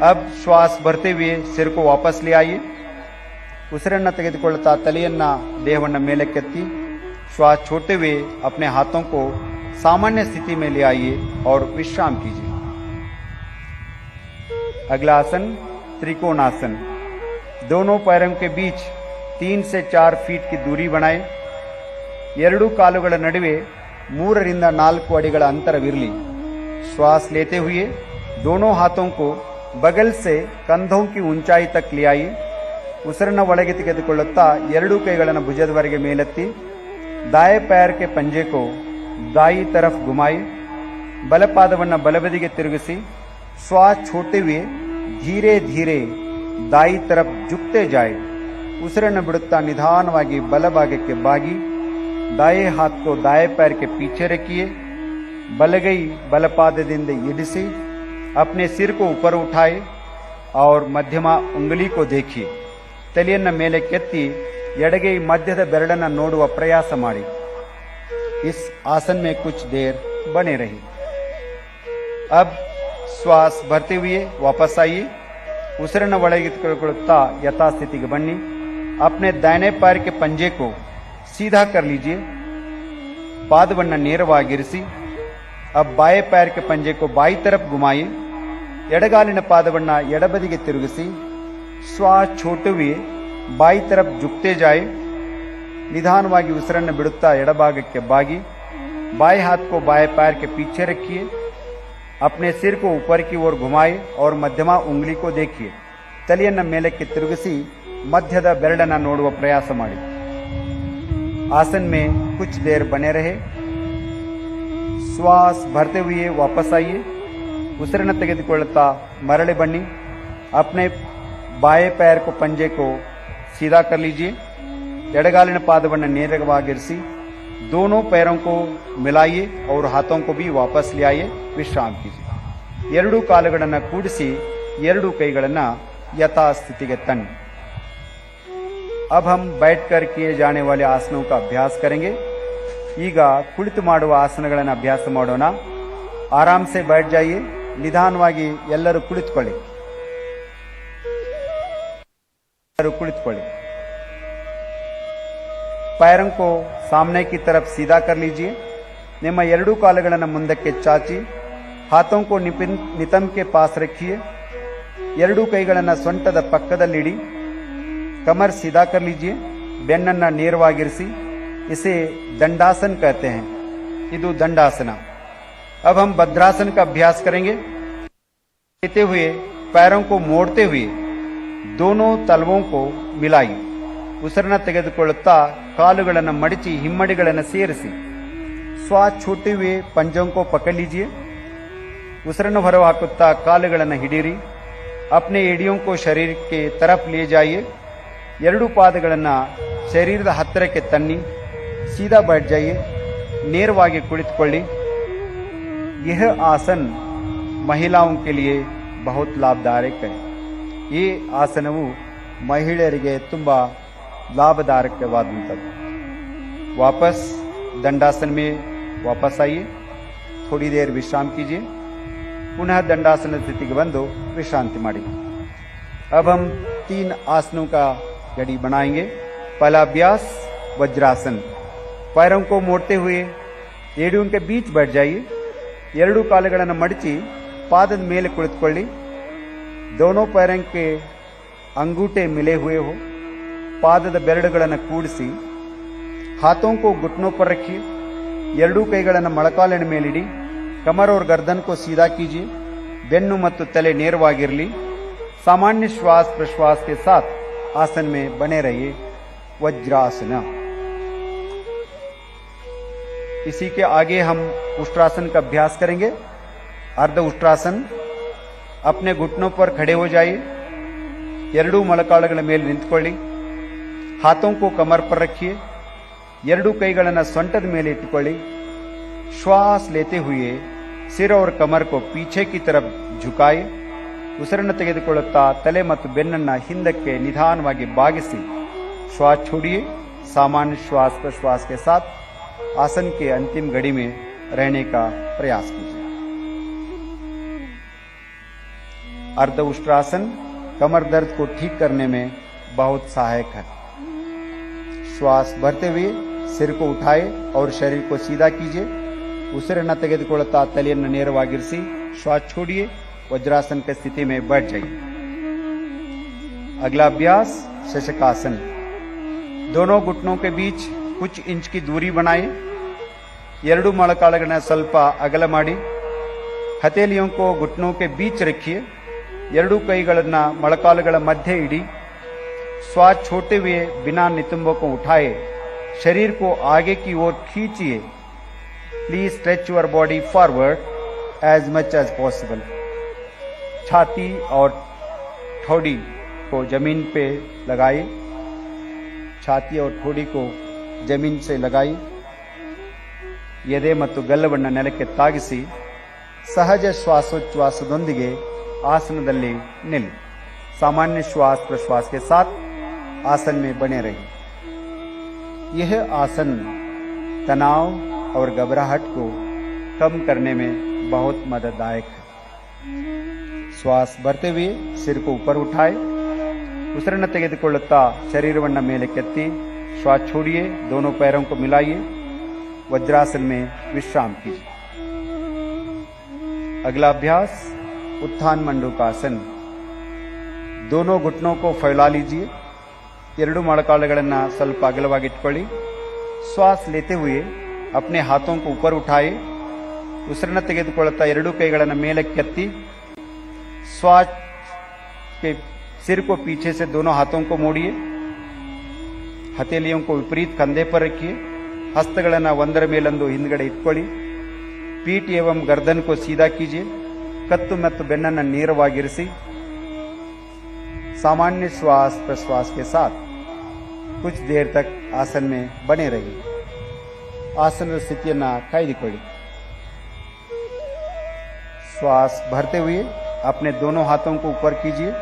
अब श्वास भरते हुए सिर को वापस ले आइए। ಉಸಿರನ್ನ ತೆಗೆದುಕೊಳ್ಳುತ್ತಾ ತಲೆಯನ್ನ ದೇಹವನ್ನ ಮೇಲಕ್ಕೆತ್ತಿ श्वास छोड़ते हुए अपने हाथों को सामान्य स्थिति में ले आइए और विश्राम कीजिए। अगला आसन त्रिकोणासन। दोनों पैरों के बीच 3 से 4 फीट की दूरी बनाए। ಎರಡು ಕಾಲುಗಳ ನಡುವೆ 3 ರಿಂದ 4 ಅಡಿಗಳ ಅಂತರವಿರಲಿ। श्वास लेते हुए दोनों हाथों को बगल से कंधों की ऊंचाई तक ले आइए। ಉಸಿರನ್ನ ಒಳಗೆ ತೆಗೆದುಕೊಳ್ಳುತ್ತಾ ಎರಡು ಕೈಗಳನ್ನು ಭುಜದವರೆಗೆ ಮೇಲೆತ್ತಿ दाएं पैर के पंजे को दाई तरफ घुमाए। बल पादवन्न बलबदिगे तिरुगिसी श्वास छोड़ते हुए धीरे धीरे दाई तरफ झुकते जाए। उसिरन्न बिಡುತ್ತಾ निधानವಾಗಿ बलभागಕ್ಕೆ बागी। दाएं हाथ को दाएं पैर के पीछे रखिए। बलगೈ बलपादದಿಂದ इडिसी अपने सिर को ऊपर उठाए और मध्यमा उंगली को देखिए। ತಲೆಯನ್ನ ಮೇಲೆ ಕೆತ್ತಿ ಎಡಗೈ ಮಧ್ಯದ ಬೆರಳನ್ನು ನೋಡುವ ಪ್ರಯಾಸ ಮಾಡಿ। इस आसन में कुछ देर बने रहिए। अब श्वास भरते हुए वापस आइए। ಉಸಿರನ್ನು ಒಳಗೆ ತೆಗೆದುಕೊಳ್ಳುತ್ತಾ ಯಥಾಸ್ಥಿತಿಗೆ ಬನ್ನಿ। अपने दाहिने पैर के पंजे को सीधा कर लीजिए। ಪಾದವನ್ನು ನೇರವಾಗಿರಿಸಿ। अब बाएं पैर के पंजे को बाई तरफ घुमाइए। ಎಡಗಾಲಿನ ಪಾದವನ್ನು ಎಡಬದಿಗೆ ತಿರುಗಿಸಿ श्वास छोड़ते हुए बाई तरफ झुकते जाए। निधानವಾಗಿ ಉಸಿರನ್ನು ಬಿಡುತ್ತಾ ಎಡಭಾಗಕ್ಕೆ ಬಾಗಿ। बाएं हाथ को बाएं पैर के पीछे रखिए। अपने सिर को ऊपर की ओर घुमाए और मध्यमा उंगली को देखिए। ತಲೆಯನ್ನ ಮೇಲಕ್ಕೆ ತಿರುಗಿಸಿ ಮಧ್ಯದ ಬೆರಳನ್ನು ನೋಡುವ ಪ್ರಯಾಸ ಮಾಡಿ। आसन में कुछ देर बने रहे। श्वास भरते हुए वापस आइए। ಉಸಿರನ್ನು ತೆಗೆದುಕೊಳ್ಳುತ್ತಾ ಮರಳಿ ಬನ್ನಿ। अपने बाएं पैर को पंजे को सीधा कर लीजिए। ಎಡಗಾಲಿನ ಪಾದವನ್ನು ನೇರವಾಗಿರಿಸಿ दोनों पैरों को मिलाइए और हाथों को भी वापस ले आइए। विश्राम कीजिए। ಎರಡು ಕಾಲುಗಳನ್ನು ಕೂಡಿಸಿ ಎರಡು ಕೈಗಳನ್ನು ಯಥಾಸ್ಥಿತಿಗೆ ತನ್ನಿ। अब हम बैठकर किए जाने वाले आसनों का अभ्यास करेंगे। ಈಗ ಕುಳಿತು ಮಾಡುವ ಆಸನಗಳನ್ನು ಅಭ್ಯಾಸ ಮಾಡೋಣ। आराम से बैठ जाइए। ನಿಧಾನವಾಗಿ ಎಲ್ಲರೂ ಕುಳಿತುಕೊಳ್ಳಿ। पैरों को सामने की तरफ सीधा कर लीजिए। ನಿಮ್ಮ ಎರಡು ಕಾಲುಗಳನ್ನು ಮುಂದಕ್ಕೆ ಚಾಚಿ हाथों को नितंब के पास रखिए। ಎರಡು ಕೈಗಳನ್ನು ಸೊಂಟದ ಪಕ್ಕದಲ್ಲಿಡಿ। कमर सीधा कर लीजिए। ಬೆನ್ನನ್ನು ನೇರವಾಗಿರಿಸಿ। इसे दंडासन कहते हैं। ಇದು दंडासन। अब हम भद्रासन का अभ्यास करेंगे। लेते हुए पैरों को मोड़ते हुए दोनों तलवों को मिलाइए। ಉಸಿರನ್ನ ತೆಗೆದುಕೊಳ್ಳುತ್ತಾ ಕಾಲುಗಳನ್ನು ಮಡಚಿ ಹಿಮ್ಮಡಿಗಳನ್ನು ಸೇರಿಸಿ। श्वास छोड़ते हुए पंजों को पकड़ लीजिए। ಉಸಿರನ್ನು ಹೊರಹಾಕುತ್ತಾ ಕಾಲುಗಳನ್ನು ಹಿಡಿಯಿರಿ। अपने एड़ियों को शरीर के तरफ ले जाइए। ಎರಡು ಪಾದಗಳನ್ನು ಶರೀರದ ಹತ್ತಿರಕ್ಕೆ ತನ್ನಿ। सीधा बैठ जाइए। ನೇರವಾಗಿ ಕುಳಿತುಕೊಳ್ಳಿ। यह आसन महिलाओं के लिए बहुत लाभदायक है। ಈ ಆಸನವು ಮಹಿಳೆಯರಿಗೆ ತುಂಬಾ लाभदायकವಾದಂಥದ್ದು। वापस दंडासन में वापस आइए। थोड़ी देर विश्राम कीजिए। पुनः दंडासन स्थिति के बंदो विश्रांति मारिए। अब हम 3 आसनों का घड़ी बनाएंगे। पहला अभ्यास वज्रासन। पैरों को मोड़ते हुए एड़ियों के बीच बैठ जाइए। ಎರಡು ಕಾಲುಗಳನ್ನು ಮಡಚಿ ಪಾದದ ಮೇಲೆ ಕುಳಿತುಕೊಳ್ಳಿ। दोनों पैरों के अंगूठे मिले हुए हो। ಪಾದದ ಬೆರಳುಗಳನ್ನು ಕೂಡಿಸಿ हाथों को घुटनों पर रखिए। ಎರಡು ಕೈಗಳನ್ನು ಮೊಳಕಾಲಿನ ಮೇಲಿಡಿ। कमर और गर्दन को सीधा कीजिए। ಬೆನ್ನು ಮತ್ತು ತಲೆ ನೇರವಾಗಿರಲಿ। सामान्य श्वास प्रश्वास के साथ आसन में बने रहिए। वज्रासन। इसी के आगे हम उष्ट्रासन का अभ्यास करेंगे। अर्ध उष्ट्रासन। अपने घुटनों पर खड़े हो जाइए। ಎರಡು ಮೊಳಕಾಲುಗಳ ಮೇಲೆ ನಿಂತುಕೊಳ್ಳಿ। हाथों को कमर पर रखिए। ಎರಡು ಕೈಗಳನ್ನು ಸೊಂಟದ ಮೇಲೆ ಇಟ್ಟುಕೊಳ್ಳಿ। श्वास लेते हुए सिर और कमर को पीछे की तरफ झुकाए। ಉಸಿರನ್ನು ತೆಗೆದುಕೊಳ್ಳುತ್ತಾ ತಲೆ ಮತ್ತು ಬೆನ್ನನ್ನು ಹಿಂದಕ್ಕೆ ನಿಧಾನವಾಗಿ ಬಾಗಿಸಿ श्वास छोड़िए। सामान्य श्वास प्रश्वास के साथ आसन के अंतिम घड़ी में रहने का प्रयास कीजिए। अर्ध उष्ट्रासन कमर दर्द को ठीक करने में बहुत सहायक है। श्वास भरते हुए सिर को उठाए और शरीर को सीधा कीजिए। ಉಸಿರನ್ನು ತೆಗೆದುಕೊಳ್ಳುತ್ತಾ ತಲೆಯನ್ನು ನೇರವಾಗಿರಿಸಿ श्वास छोड़िए, वज्रासन की स्थिति में बैठ जाइए। अगला अभ्यास शशकासन। दोनों घुटनों के बीच कुछ इंच की दूरी बनाए। ಎರಡು ಮೊಳಕಾಲುಗಳನ್ನ ಸ್ವಲ್ಪ ಅಗಲ ಮಾಡಿ ಹಥೇಲಿयों को घुटनों के बीच रखिए। ಎರಡು ಕೈಗಳನ್ನ ಮೊಳಕಾಲುಗಳ ಮಧ್ಯೆ ಇಡಿ। श्वास छोड़ते हुए बिना नितंबों को उठाए शरीर को आगे की ओर खींचिए। Please stretch your body forward as much as possible. छाती और ठोड़ी को जमीन पे लगाइए। छाती और ठोड़ी को जमीन से लगाई। ಎದೆ ಮತ್ತು ಗಲ್ಲವನ್ನು ನೆಲಕ್ಕೆ ತಾಗಿಸಿ ಸಹಜ ಶ್ವಾಸೋಚ್ಛ್ವಾಸದೊಂದಿಗೆ ಆಸನದಲ್ಲಿ ನಿಲ್ಲಿ। सामान्य श्वास प्रश्वास के साथ आसन में बने रहिए। यह आसन तनाव और घबराहट को कम करने में बहुत मदददायक है। श्वास भरते हुए सिर को ऊपर उठाए। ಉಸಿರನ್ನು ತೆಗೆದುಕೊಳ್ಳುತ್ತಾ ಶರೀರವನ್ನು ಮೇಲೆ ಕೆತ್ತಿ श्वास छोड़िए, दोनों पैरों को मिलाइए, वज्रासन में विश्राम कीजिए। अगला अभ्यास उत्थान मंडूकासन। दोनों घुटनों को फैला लीजिए। ಎರಡು ಮೊಳಕಾಲುಗಳನ್ನು ಸ್ವಲ್ಪ ಅಗಲವಾಗಿ ಇಟ್ಕೊಳ್ಳಿ। श्वास लेते हुए अपने हाथों को ऊपर उठाए। ಉಸಿರನ್ನು ತೆಗೆದುಕೊಳ್ಳುತ್ತಾ ಎರಡು ಕೈಗಳನ್ನು ಮೇಲೆ ಕೆತ್ತಿ श्वास के सिर को पीछे से दोनों हाथों को मोड़िए। हथेलियों को विपरीत कंधे पर रखिए। हस्तಗಳನ್ನು ಒಂದರ ಮೇಲೊಂದು ಹಿಂದ್ಗಡೆ ಇಟ್ಕೊಳ್ಳಿ। पीठ एवं गर्दन को सीधा कीजिए। कತ್ತು ಮತ್ತು ಬೆನ್ನನ್ನು ನೇರವಾಗಿರಿಸಿ। सामान्य श्वास प्रश्वास के साथ कुछ देर तक आसन में बने रहिए। आसन स्थितिಯನ್ನು ಕಾಯ್ದುಕೊಳ್ಳಿ। श्वास भरते हुए अपने दोनों हाथों को ऊपर कीजिए।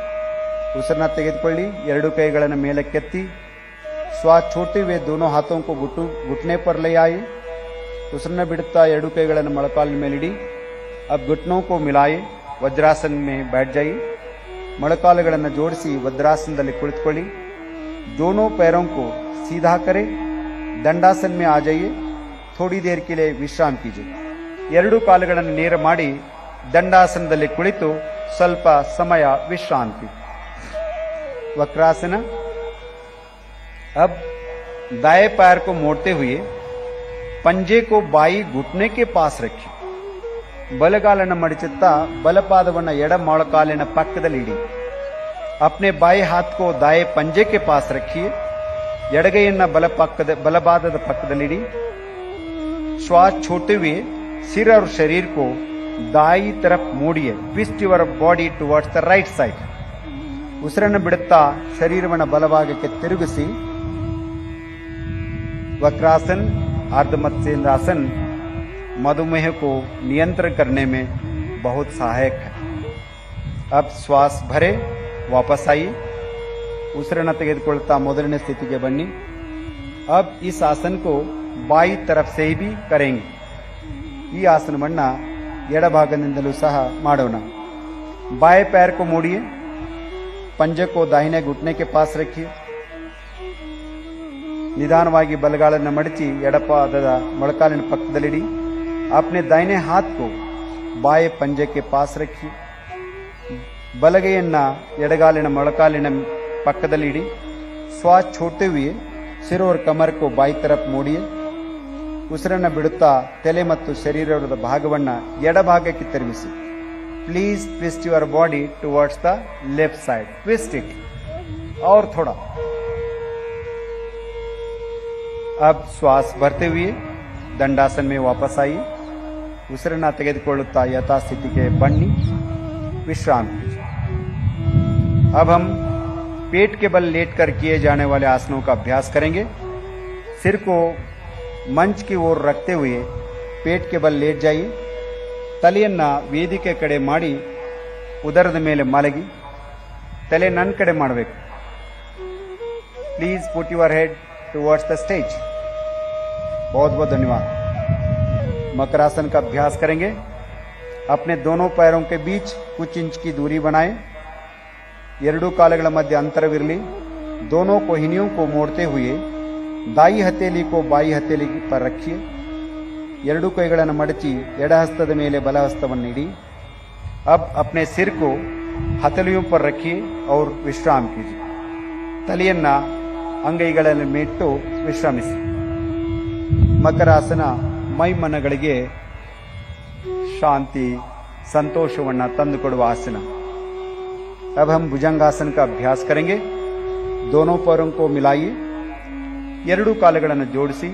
ಉಸಿರನ್ನು ತೆಗೆದುಕೊಳ್ಳಿ, ಎರಡು ಕೈಗಳನ್ನು ಮೇಲಕ್ಕೆತ್ತಿ श्वास छोड़ते हुए दोनों हाथों को घुटने पर ले आए। ಉಸಿರನ್ನು ಬಿಡುತ್ತಾ ಎರಡು ಕೈಗಳನ್ನು ಮೊಳಕಾಲಿನ ಮೇಲಿಡಿ। अब घुटनों को मिलाए, वज्रासन में बैठ जाइए। ಮೊಳಕಾಲುಗಳನ್ನು ಜೋಡಿಸಿ वज्रासनದಲ್ಲಿ ಕುಳಿತುಕೊಳ್ಳಿ। दोनों पैरों को सीधा करें, दंडासन में आ जाइए। थोड़ी देर के लिए विश्राम कीजिए। ಎರಡು ಕಾಲುಗಳನ್ನು ನೇರ ಮಾಡಿ ದಂಡಾಸನದಲ್ಲಿ ಕುಳಿತು ಸ್ವಲ್ಪ ಸಮಯ ವಿಶ್ರಾಂತಿ। वक्रासन। अब दाएं पैर को मोड़ते हुए पंजे को बाई घुटने के पास रखिए। ಬಲಗಾಲನ್ನು ಮಡಚುತ್ತಾ ಬಲಪಾದವನ್ನು ಎಡ ಮೊಳಕಾಲಿನ ಪಕ್ಕದಲ್ಲಿ ಇಡಿ। अपने बाएं हाथ को दाएं पंजे के पास रखिए। ಎಡಗೈಯನ್ನು ಬಲಪಾದದ ಪಕ್ಕದಲ್ಲಿ ಇಡಿ। श्वास छोड़ते हुए सिर और शरीर को दाई तरफ मोड़िए। Twist your body towards the right side. ಉಸಿರನ್ನು ಬಿಡುತ್ತಾ ಶರೀರವನ್ನು ಬಲಭಾಗಕ್ಕೆ ತಿರುಗಿಸಿ। वक्रासन अर्धमत्स्येंद्रासन मधुमेह को नियंत्रण करने में बहुत सहायक है। अब श्वास भरे, वापस आइए। ಉಸಿರನ್ನು ತೆಗೆದುಕೊಳ್ಳುತ್ತಾ ಮೊದಲನೇ ಸ್ಥಿತಿಗೆ ಬನ್ನಿ। अब इस आसन को बाई तरफ से भी करेंगे। ಈ ಆಸನವನ್ನು ಎಡಭಾಗದಿಂದಲೂ ಸಹ ಮಾಡೋಣ। बाएं पैर को मोड़िए। पंजे को दाहिने घुटने के पास रखिए। निदानವಾಗಿ ಬಲಗಾಲನ್ನು ಮಡಚಿ ಎಡಪಾದದ ಮೊಳಕಾಲಿನ ಪಕ್ಕದಲ್ಲಿಡಿ। अपने दाहिने हाथ को बाएं पंजे के पास रखिए। ಬಲಗೈಯನ್ನು ಎಡಗಾಲಿನ ಮೊಳಕಾಲಿನ ಪಕ್ಕದಲ್ಲಿಡಿ। श्वास छोड़ते हुए सिर और कमर को बाई तरफ मोड़िए। ಉಸಿರನ್ನು ಬಿಡುತ್ತಾ ತಲೆ ಮತ್ತು ಶರೀರದ ಭಾಗವನ್ನು ಎಡಭಾಗಕ್ಕೆ ತಿರುಗಿಸಿ। Please twist your body towards the left side. Twist it और थोड़ा। अब श्वास भरते हुए दंडासन में वापस आइए। ಉಸಿರನ್ನು ತೆಗೆದುಕೊಳ್ಳುತ್ತಾ ಯಥಾಸ್ಥಿತಿಗೆ ಬನ್ನಿ, विश्राम कीजिए। अब हम पेट के बल लेटकर किए जाने वाले आसनों का अभ्यास करेंगे। सिर को मंच की ओर रखते हुए पेट के बल लेट जाइए। ತಲೆಯನ್ನು ವೇದಿಕೆ ಕಡೆ ಮಾಡಿ ಉದರದ ಮೇಲೆ ಮಲಗಿ ತಲೆ ನನ್ನ ಕಡೆ ಮಾಡಬೇಕು। Please put your head towards the stage. बहुत बहुत धन्यवाद। मकरासन का अभ्यास करेंगे। अपने दोनों पैरों के बीच कुछ इंच की दूरी बनाएं। ಎರಡು ಕಾಲುಗಳ ಮಧ್ಯೆ ಅಂತರವಿರಲಿ। दोनों कोहिनियों को मोड़ते हुए दाई हथेली को बाई हथेली पर रखिए ಎರಡು ಕೈಗಳನ್ನು ಮಡಚಿ ಎಡ ಹಸ್ತದ ಮೇಲೆ ಬಲ ಹಸ್ತವನ್ನು ಇಡಿ अब अपने सिर को हथेलियों पर रखिए और विश्राम कीजिए ತಲೆಯನ್ನ ಅಂಗೈಗಳಲ್ಲಿ ಮೇಟ್ಟು ವಿಶ್ರಮಿಸಿ ಮಕರಾಸನ ಮೈಮನಗಳಿಗೆ ಶಾಂತಿ ಸಂತೋಷವನ್ನ ತಂದುಕೊಡುವ ಆಸನ अब हम भुजंगासन का अभ्यास करेंगे दोनों पैरों को मिलाइए ಎರಡೂ ಕಾಲುಗಳನ್ನು ಜೋಡಿಸಿ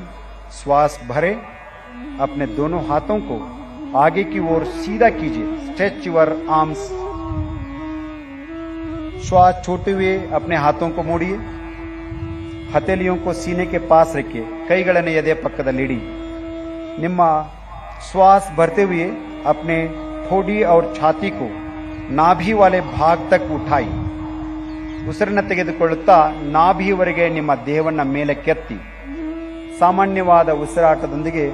श्वास भरे अपने दोनों हाथों को आगे की ओर सीधा कीजिए स्ट्रेच योर आर्म्स श्वास छोड़ते हुए अपने हाथों को मोड़िए हथेलियों को सीने के पास रखिए ಕೈಗಳನ್ನು ಎದೆ ಪಕ್ಕದಲ್ಲಿಡಿ ನಿಮ್ಮ श्वास भरते हुए अपने ठोड़ी और छाती को नाभि वाले भाग तक उठाई ಉಸಿರನ್ನು ತೆಗೆದುಕೊಳ್ಳುತ್ತಾ ನಾಭಿಯವರೆಗೆ ನಿಮ್ಮ ದೇಹವನ್ನು ಮೇಲಕ್ಕೆತ್ತಿ ಸಾಮಾನ್ಯವಾದ ಉಸಿರಾಟದೊಂದಿಗೆ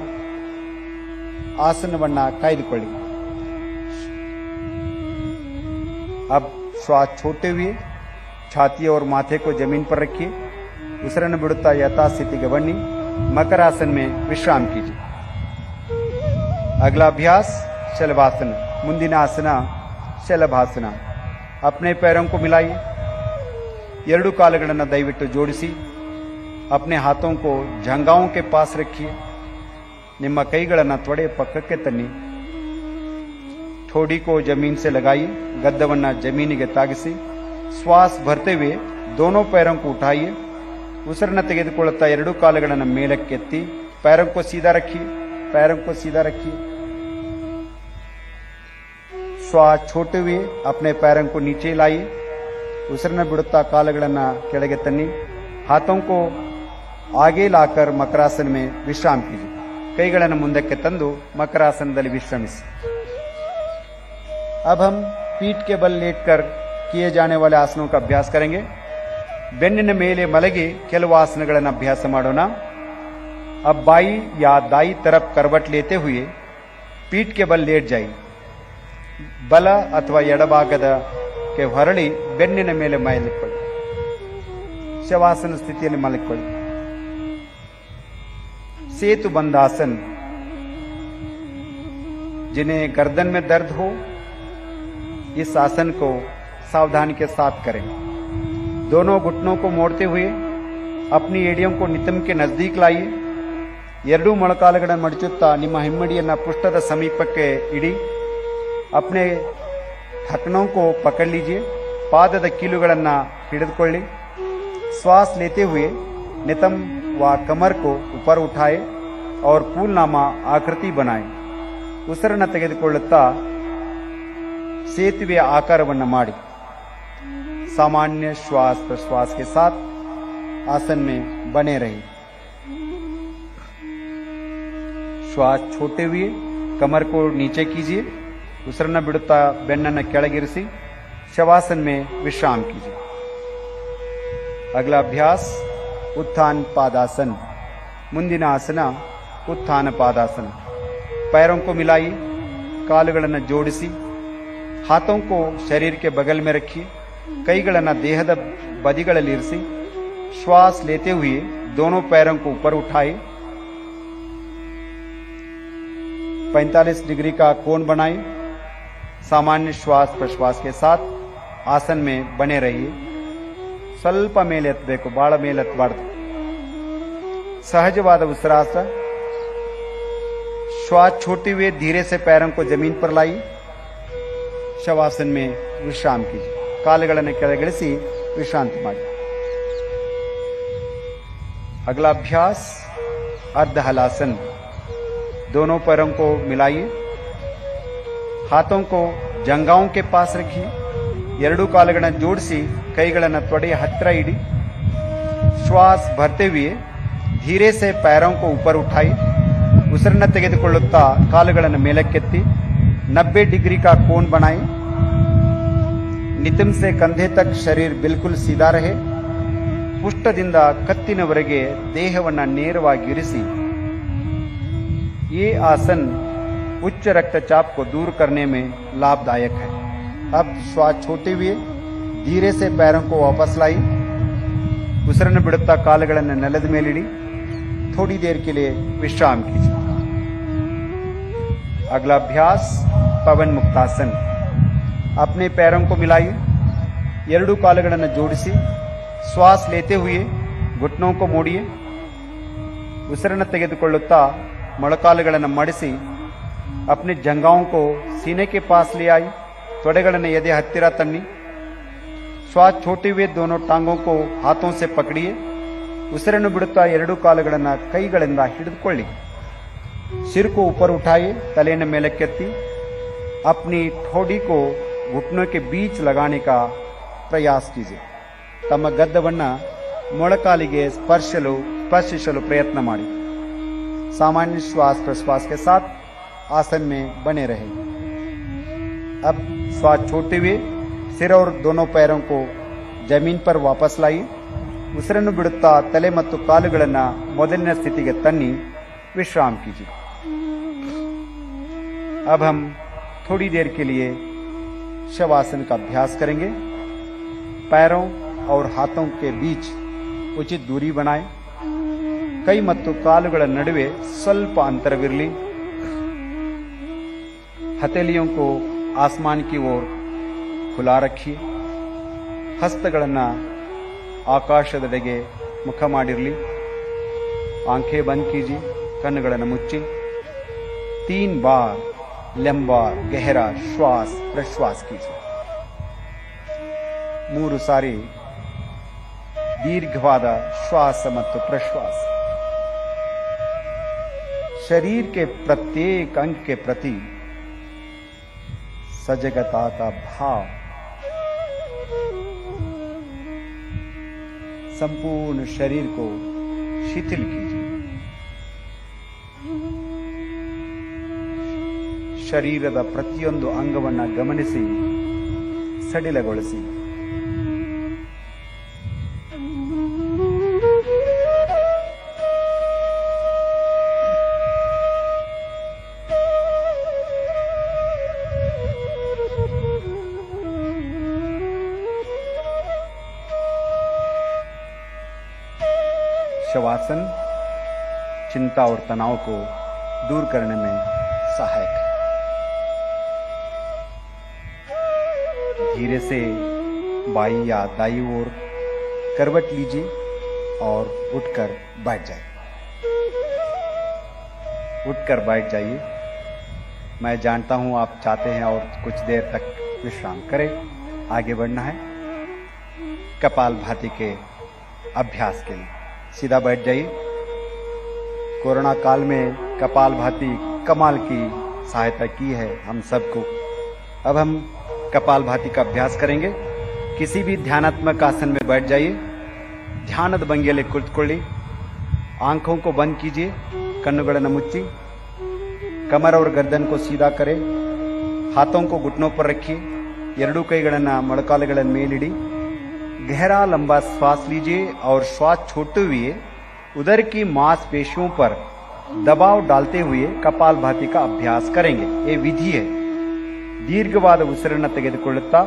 ಆಸನವನ್ನ ಕಾಯ್ದುಕೊಳ್ಳಿ अब श्वास छोड़ते हुए छाती और माथे को जमीन पर रखिए ಉಸಿರನ್ನು ಬಿಡುತ್ತಾ ಯಥಾಸ್ಥಿತಿಗೆ ಬನ್ನಿ मकरासन में विश्राम कीजिए अगला अभ्यास शलभासन ಮುಂದಿನ ಆಸನ ಶಲಭಾಸನ अपने पैरों को मिलाइए ಎರಡು ಕಾಲುಗಳನ್ನು ದಯವಿಟ್ಟು ಜೋಡಿಸಿ अपने हाथों को जंघाओं के पास रखिए ನಿಮ್ಮ ಕೈಗಳನ್ನು ತೊಡೆ ಪಕ್ಕಕ್ಕೆ ತನ್ನಿ ठोड़ी को जमीन से लगाइए गद्दवನ್ನ ಜಮೀನಿಗೆ ತಾಗಿಸಿ श्वास भरते हुए दोनों पैरों को उठाइए ಉಸಿರನ್ನು ತೆಗೆದುಕೊಳ್ಳುತ್ತಾ ಎರಡು ಕಾಲುಗಳನ್ನು ಮೇಲಕ್ಕೆತ್ತಿ पैरों को सीधा रखिए पैरों को सीधा रखिए श्वास छोड़ते हुए अपने पैरों को नीचे लाइए ಉಸಿರನ್ನು ಬಿಡುತ್ತಾ ಕಾಲುಗಳನ್ನು ಕೆಳಗೆ ತನ್ನಿ हाथों को आगे लाकर मकरासन में विश्राम कीजिए ಕೈಗಳನ್ನು ಮುಂದಕ್ಕೆ ತಂದು ಮಕರಾಸನದಲ್ಲಿ ವಿಶ್ರಮಿಸಿ अब हम पीठ के बल लेटकर किए जाने वाले आसनों का अभ्यास करेंगे ಬೆನ್ನಿನ ಮೇಲೆ ಮಲಗಿ ಕೆಲವು ಆಸನಗಳನ್ನು ಅಭ್ಯಾಸ ಮಾಡೋಣ अब बाई या दाई तरफ करवट लेते हुए पीठ के बल लेट जाइए ಬಲ ಅಥವಾ ಎಡಭಾಗದ ಕೆ ಹೊರಳಿ ಬೆನ್ನಿನ ಮೇಲೆ ಮಲಗಿಕೊಳ್ಳಿ ಶವಾಸನ ಸ್ಥಿತಿಯಲ್ಲಿ ಮಲಗಿಕೊಳ್ಳಿ सेतु बंधासन जिन्हें गर्दन में दर्द हो इस आसन को सावधानी के साथ करें दोनों घुटनों को मोड़ते हुए अपनी एड़ियों को नितंब के नजदीक लाइए ಎರಡೂ ಮೊಳಕಾಲುಗಳನ್ನು ಮಡಚುತ್ತಾ ನಿಮ್ಮ ಹಿಮ್ಮಡಿಯನ್ನು ಪೃಷ್ಠದ ಸಮೀಪಕ್ಕೆ ಇಡಿ अपने ढकनों को पकड़ लीजिए पादದ ಕೀಲುಗಳನ್ನು ಹಿಡಿದುಕೊಳ್ಳಿ श्वास लेते हुए नितंब व कमर को ऊपर उठाए और फूलनामा आकृति बनाए ಉಸಿರನ್ನು ತೆಗೆದುಕೊಳ್ಳುತ್ತಾ ಸೇತುವೆ ಆಕಾರವನ್ನು ಮಾಡಿ सामान्य श्वास प्रश्वास के साथ आसन में बने रहिए श्वास छोड़ते हुए कमर को नीचे कीजिए ಉಸಿರನ್ನು ಬಿಡುತ್ತಾ ಬೆನ್ನನ್ನು ಕೆಳಗಿರಿಸಿ ಶವಾसन में विश्राम कीजिए अगला अभ्यास उत्थान पादासन ಮುಂದಿನ ಆಸನ उत्थान पादासन पैरों को मिलाइए ಕಾಲುಗಳನ್ನು ಜೋಡಿಸಿ हाथों को शरीर के बगल में रखिए ಕೈಗಳನ್ನು ದೇಹದ ಬದಿಗಳಲ್ಲಿ ಇರಿಸಿ श्वास लेते हुए दोनों पैरों को ऊपर उठाए 45 डिग्री का कोण बनाएं सामान्य श्वास प्रश्वास के साथ आसन में बने रहिए ಸ್ವಲ್ಪ ಮೇಲೆ ಎತ್ತಬೇಕು ಬಹಳ ಮೇಲೆ ಎತ್ತಬಾರದು सहजवाद उसिरासन श्वास छोड़ते हुए धीरे से पैरों को जमीन पर लाइए शवासन में विश्राम कीजिए ಕಾಲುಗಳನ್ನು ಕೆಳಗಿಳಿಸಿ ವಿಶ್ರಾಂತಿ ಮಾಡಿ अगला अभ्यास अर्ध हलासन दोनों पैरों को मिलाइए हाथों को जंघाओं के पास रखिए ಎರಡೂ ಕಾಲುಗಳನ್ನು ಜೋಡಿಸಿ ಕೈಗಳನ್ನು ತೊಡೆಯ ಹತ್ತಿರ ಇಡಿ श्वास भरते हुए धीरे से पैरों को ऊपर उठाई ಉಸಿರನ್ನು ತೆಗೆದುಕೊಳ್ಳುತ್ತಾ ಕಾಲುಗಳನ್ನು ಮೇಲಕ್ಕೆತ್ತಿ 90 डिग्री का कोण बनाएं नितंब से कंधे तक शरीर बिल्कुल सीधा रहे ಪುಷ್ಟದಿಂದ ಕತ್ತಿನವರೆಗೆ ದೇಹವನ್ನು ನೇರವಾಗಿ ಇರಿಸಿ ये आसन उच्च रक्तचाप को दूर करने में लाभदायक है अब श्वास छोड़ते हुए धीरे से पैरों को वापस लाई ಉಸಿರನ್ನು ಬಿಡುತ್ತಾ ಕಾಲುಗಳನ್ನು ನೆಲದ ಮೇಲಿಡಿ. थोड़ी देर के लिए विश्राम कीजिए. अगला अभ्यास पवन मुक्तासन. अपने पैरों को मिलाइए, ಎರಡೂ ಕಾಲುಗಳನ್ನು ಜೋಡಿಸಿ ಶ್ವಾಸ लेते हुए घुटनों को मोड़िए. ಉಸಿರನ್ನು ತೆಗೆದುಕೊಳ್ಳುತ್ತಾ ಮೊಳಕಾಲುಗಳನ್ನು ಮಡಿಸಿ अपने जंघाओं को सीने के पास ले आई. ತೊಡೆಗಳನ್ನು ಎದೆ ಹತ್ತಿರ ತನ್ನಿ. श्वास छोड़ते हुए दोनों टांगों को हाथों से पकड़िए. ಉಸಿರನ್ನು ಬಿಡುತ್ತಾ ಎರಡೂ ಕಾಲುಗಳನ್ನು ಕೈಗಳಿಂದ ಹಿಡಿದುಕೊಳ್ಳಿ. सिर को ऊपर उठाइए, तलेಯನ್ನು ಮೇಲಕ್ಕೆತ್ತಿ. अपनी ठोड़ी को घुटनों के बीच लगाने का प्रयास कीजिए. ತಮ್ಮ ಗದ್ದವನ್ನು ಮೊಳಕಾಲಿಗೆ ಸ್ಪರ್ಶಿಸಲು ಪ್ರಯತ್ನ ಮಾಡಿ. सामान्य श्वास प्रश्वास के साथ आसन में बने रहे. अब श्वास छोड़ते हुए सिर और दोनों पैरों को जमीन पर वापस लाइए. ಉಸಿರನ್ನು ಬಿಡುತ್ತಾ ತಲೆ ಮತ್ತು ಕಾಲುಗಳನ್ನು ಮೊದಲಿನ ಸ್ಥಿತಿಗೆ ತನ್ನಿ विश्राम कीजिए. अब हम थोड़ी देर के लिए शवासन का अभ्यास करेंगे. पैरों और हाथों के बीच उचित दूरी बनाएं. ಕೈ ಮತ್ತು ಕಾಲುಗಳ ನಡುವೆ ಸ್ವಲ್ಪ ಅಂತರವಿರಲಿ. हथेलियों को आसमान की ओर खुला रखिए. ಹಸ್ತಗಳನ್ನು ಆಕಾಶದೆಡೆಗೆ ಮುಖ ಮಾಡಿರಲಿ. आंखें बंद कीजिए, ಕಣ್ಣುಗಳನ್ನು ಮುಚ್ಚಿ. 3 बार लंबा गहरा श्वास प्रश्वास कीजिए. 3 ಸಾರಿ दीर्घवाद श्वास ಮತ್ತು प्रश्वास. शरीर के प्रत्येक अंग के प्रति सजगता का भाव. संपूर्ण शरीर को शिथिल कीजिए. ಶರೀರದ ಪ್ರತಿಯೊಂದು ಅಂಗವನ್ನು ಗಮನಿಸಿ ಸಡಿಲಗೊಳಿಸಿ. शवासन चिंता और तनाव को दूर करने में सहायक है. धीरे से बाई या दाई ओर करवट लीजिए और उठकर बैठ जाइए. उठकर बैठ जाइए. मैं जानता हूं आप चाहते हैं और कुछ देर तक विश्राम करें. आगे बढ़ना है कपालभाति के अभ्यास के लिए. सीधा बैठ जाइए. कोरोना काल में कपालभाति कमाल की सहायता की है हम सबको. अब हम कपालभाति का अभ्यास करेंगे. किसी भी ध्यानात्मक आसन में बैठ जाइए. ಧ್ಯಾನದ ಭಂಗಿಯಲ್ಲಿ ಕುಳಿತುಕೊಳ್ಳಿ. आंखों को बंद कीजिए, ಕಣ್ಣುಗಳನ್ನು ಮುಚ್ಚಿ. कमर और गर्दन को सीधा करें. हाथों को घुटनों पर रखिए. ಎರಡೂ ಕೈಗಳನ್ನು ಮೊಳಕಾಲುಗಳ ಮೇಲಿಡಿ. गहरा लंबा श्वास लीजिए और श्वास छोड़ते हुए उदर की मांसपेशियों पर दबाव डालते हुए कपालभाति का अभ्यास करेंगे. ये विधि है. ದೀರ್ಘವಾದ ಉಸಿರನ್ನು ತೆಗೆದುಕೊಳ್ಳುತ್ತಾ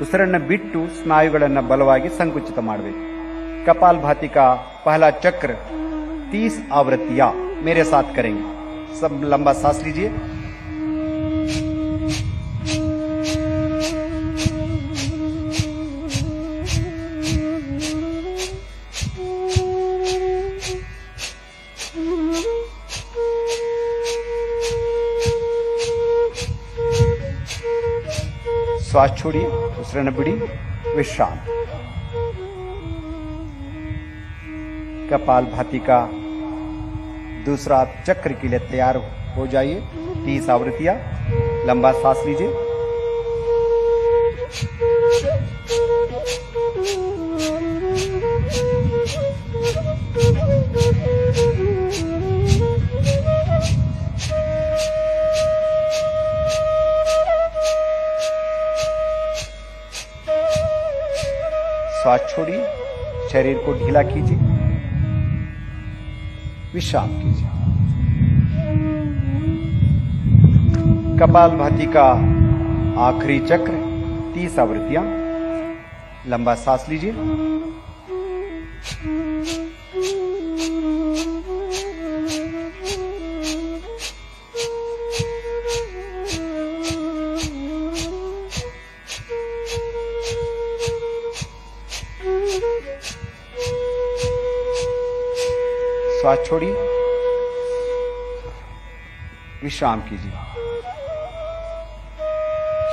ಉಸಿರನ್ನು ಬಿಟ್ಟು ಸ್ನಾಯುಗಳನ್ನು ಬಲವಾಗಿ ಸಂಕುಚಿತ ಮಾಡಬೇಕು. कपालभाति का पहला चक्र 30 आवृत्तियां मेरे साथ करेंगे. सब लंबा सांस लीजिए. श्वास छोड़िए, उसिरನ್ನು बिड़ी, विश्राम. कपालभाति का दूसरा चक्र के लिए तैयार हो जाइए. 30 आवृत्तियां. लंबा सांस लीजिए. श्वास छोड़िए. शरीर को ढीला कीजिए. विश्राम कीजिए. कपालभाति का आखिरी चक्र 30 आवृत्तियां. लंबा सांस लीजिए. श्वास छोड़िए, विश्राम कीजिए।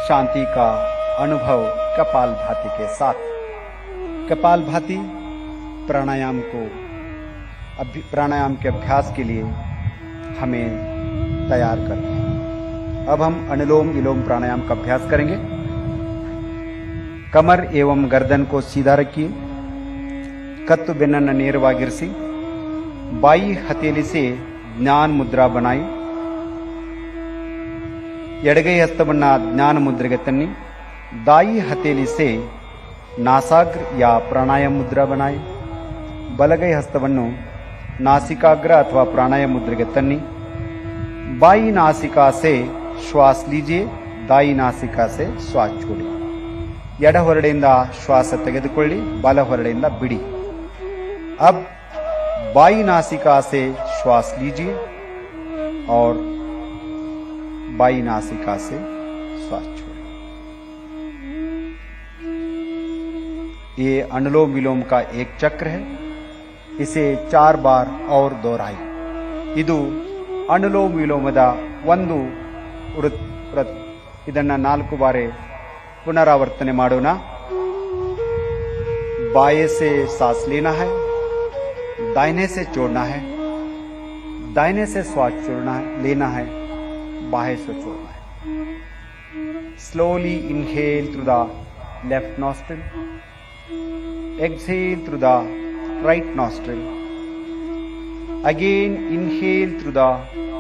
शांति का अनुभव कपालभाति के साथ। कपालभाति प्राणायाम के अभ्यास के लिए हमें तैयार करते हैं। अब हम अनुलोम विलोम प्राणायाम का अभ्यास करेंगे। कमर एवं गर्दन को सीधा रखिए। कत्तु बेनन्न ನೇರವಾಗಿರಿಸಿ बाई हथेली से ज्ञान मुद्रा बनाई। ಎಡಗೈ ಹಸ್ತವನ್ನ ಜ್ಞಾನ ಮುದ್ರೆಗೆ ತನ್ನಿ। दाई हथेली से नासाग्र या प्राणायाम मुद्रा बनाए। बलगೈ हस्तवन्नु नासिकाग्र अथवा प्राणायाम मुद्रेಗೆ तन्नी। बाई नासिका से श्वास लीजिए, दाई नासिका से श्वास छोड़ी। ಎಡ ಹೊರಡೆಯಿಂದ ಶ್ವಾಸ ತೆಗೆದುಕೊಳ್ಳಿ, ಬಲ ಹೊರಡೆಯಿಂದ ಬಿಡಿ। अब बाई नासिका से श्वास लीजिए और बाई नासिका से श्वास छोड़िए। ये अनुलोम विलोम का एक चक्र है। इसे 4 बार और दोहराइए। ಇದು ಅನುಲೋಮ ವಿಲೋಮದ ಒಂದು ಇದನ್ನ 4 ಬಾರಿ पुनरावर्तन ಮಾಡೋಣ। बाएं से सांस लेना है, दाहिने से छोड़ना है, दाहिने से श्वास छोड़ना है, लेना है, बाएं से छोड़ना है। Slowly inhale through the left nostril, exhale through the right nostril, again inhale through the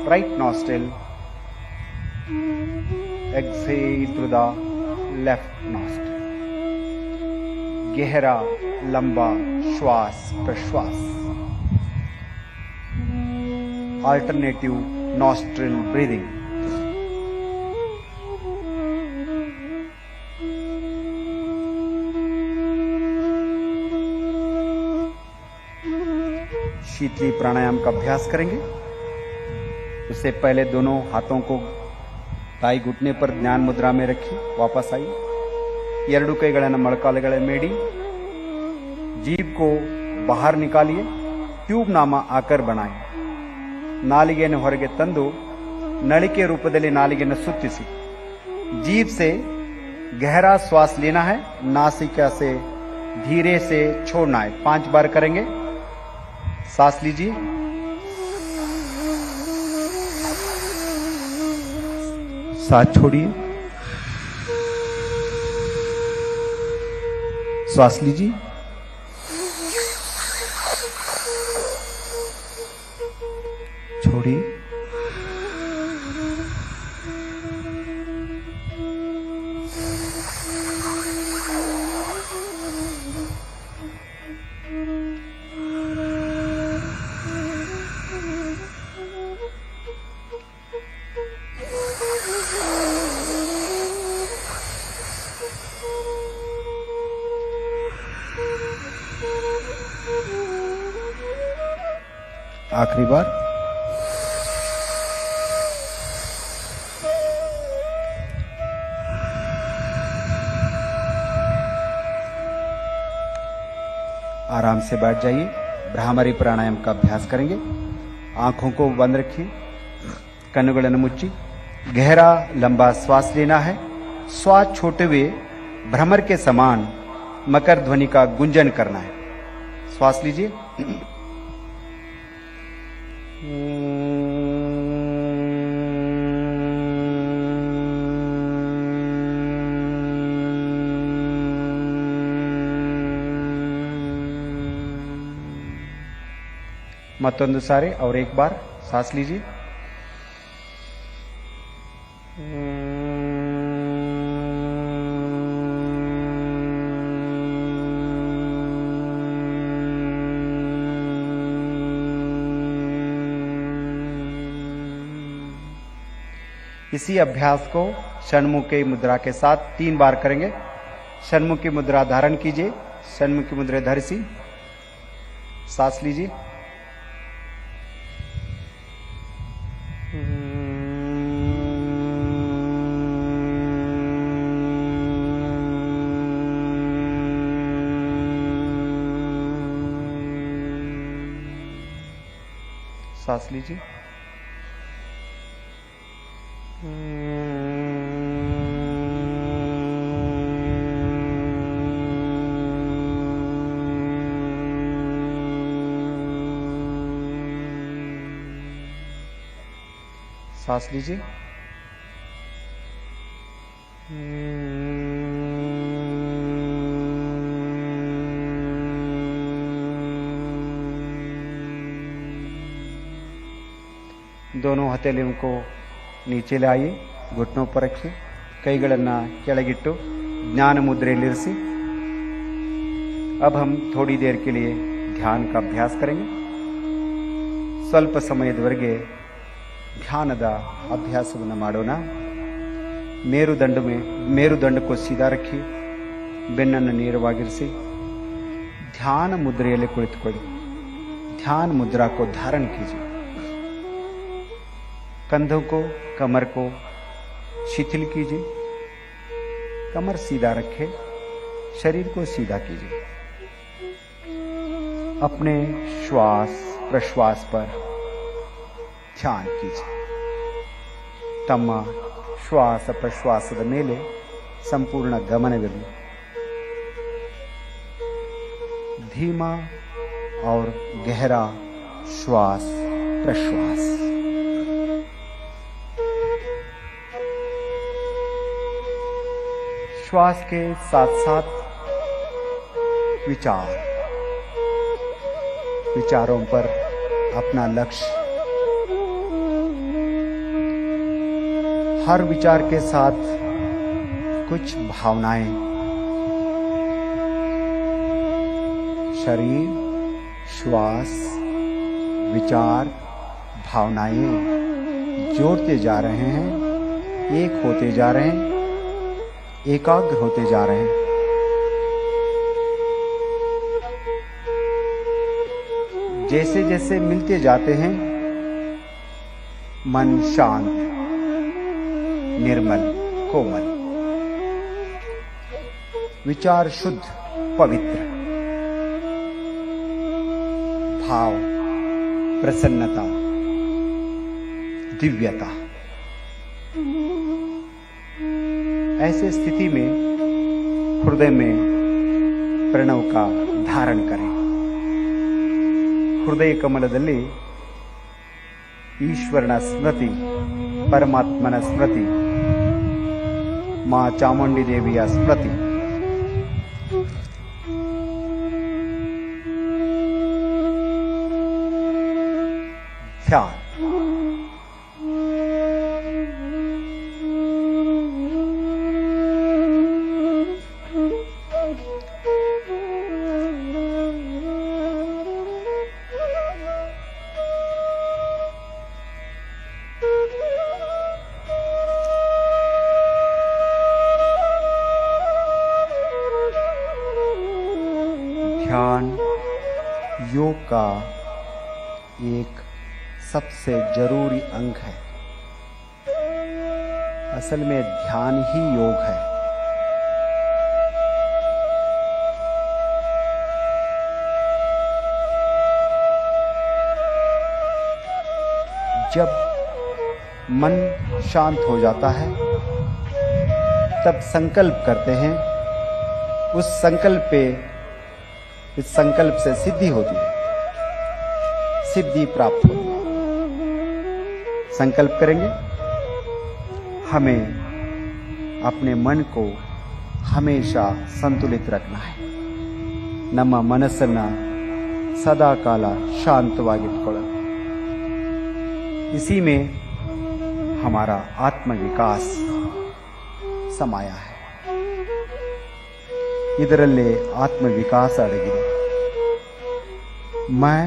right nostril, exhale through the left nostril. गहरा लंबा श्वास प्रश्वास। Alternative nostril breathing. Sheetali pranayama का अभ्यास करेंगे। उससे पहले दोनों हाथों को ताई घुटने पर ध्यान मुद्रा में रखी। वापस आई। 2 ಕೈಗಳನ್ನು ಮೊಳಕಾಲುಗಳ ಮೇಡಿ। जीभ को बाहर निकालिए। ट्यूब नामा आकर बनाए। नालिಗೆಯನ್ನು ಹೊರಗೆ ತಂದು नलिके रूपದಲ್ಲಿ नालिಗೆಯನ್ನು सुत्तिಸಿ। जीभ से गहरा श्वास लेना है, नासिका से धीरे से छोड़ना है। 5 बार करेंगे। सांस लीजिए, सांस छोड़िए, श्वास लीजिए, छोड़िए, आखिरी बार। आराम से बैठ जाइए। भ्रामरी प्राणायाम का अभ्यास करेंगे। आंखों को बंद रखिए, कन्नुಗಳನ್ನು ಮುಚ್ಚಿ। गहरा लंबा श्वास लेना है। श्वास छोड़ते हुए भ्रमर के समान मकर ध्वनि का गुंजन करना है। श्वास लीजिए, मतोंदु सारे और एक बार सांस लीजिए। इसी अभ्यास को षण्मुखी मुद्रा के साथ 3 बार करेंगे। षण्मुखी मुद्रा धारण कीजिए। षण्मुखी मुद्रा धरसी सांस लीजिए। सांस लीजिए। सांस लीजिए। दोनों हथेलियों को नीचे लाइए, घुटनों पर रखिए, ಕೈಗಳನ್ನು ಕೆಳಗಿಟ್ಟು ಜ್ಞಾನ ಮುದ್ರೆಯಲ್ಲಿರಿಸಿ। अब हम थोड़ी देर के लिए ध्यान का अभ्यास करेंगे। ಸ್ವಲ್ಪ ಸಮಯದವರೆಗೆ ಧ್ಯಾನದ ಅಭ್ಯಾಸವನ್ನು ಮಾಡೋಣ। मेरुदंड को सीधा रखिए, ಬೆನ್ನನ್ನು ನೇರವಾಗಿರಿಸಿ, ध्यान मुद्रेಯಲ್ಲಿ ಕುಳಿತುಕೊಳ್ಳಿ। ध्यान मुद्रा को धारण कीजिए। कंधों को, कमर को शिथिल कीजिए। कमर सीधा रखें, शरीर को सीधा कीजिए। अपने श्वास प्रश्वास पर ध्यान कीजिए। तಮ್ಮ ಶ್ವಾಸ ಪ್ರಶ್ವಾಸದ ಮೇಲೆ ಸಂಪೂರ್ಣ ಗಮನವಿರಲಿ। धीमा और गहरा श्वास प्रश्वास। श्वास के साथ साथ विचारों पर अपना लक्ष्य, हर विचार के साथ कुछ भावनाएं, शरीर, श्वास, विचार, भावनाएं जोड़ते जा रहे हैं, एक होते जा रहे हैं, एकाग्र होते जा रहे हैं। जैसे जैसे मिलते जाते हैं, मन शांत, निर्मल, कोमल, विचार शुद्ध, पवित्र, भाव, प्रसन्नता, दिव्यता। ऐसे स्थिति में हृदय में प्रणव का धारण करें। हृदय कमलदल्ली ईश्वरನ स्मृति, परमात्मನ स्मृति, मां ಚಾಮುಂಡಿ ದೇವಿಯ स्मृति, ध्यान। ध्यान योग का एक सबसे जरूरी अंग है। असल में ध्यान ही योग है। जब मन शांत हो जाता है तब संकल्प करते हैं, इस संकल्प से सिद्धि होती है, सिद्धि प्राप्त होती है। संकल्प करेंगे, हमें अपने मन को हमेशा संतुलित रखना है। ನಮ್ಮ ಮನಸ್ಸನ್ನು ಸದಾ ಕಾಲ ಶಾಂತವಾಗಿಟ್ಕೊಳ್ಳೋಣ। इसी में हमारा आत्मविकास समाया है। ಇದರಲ್ಲೇ आत्मविकास अड़गिದೆ। मैं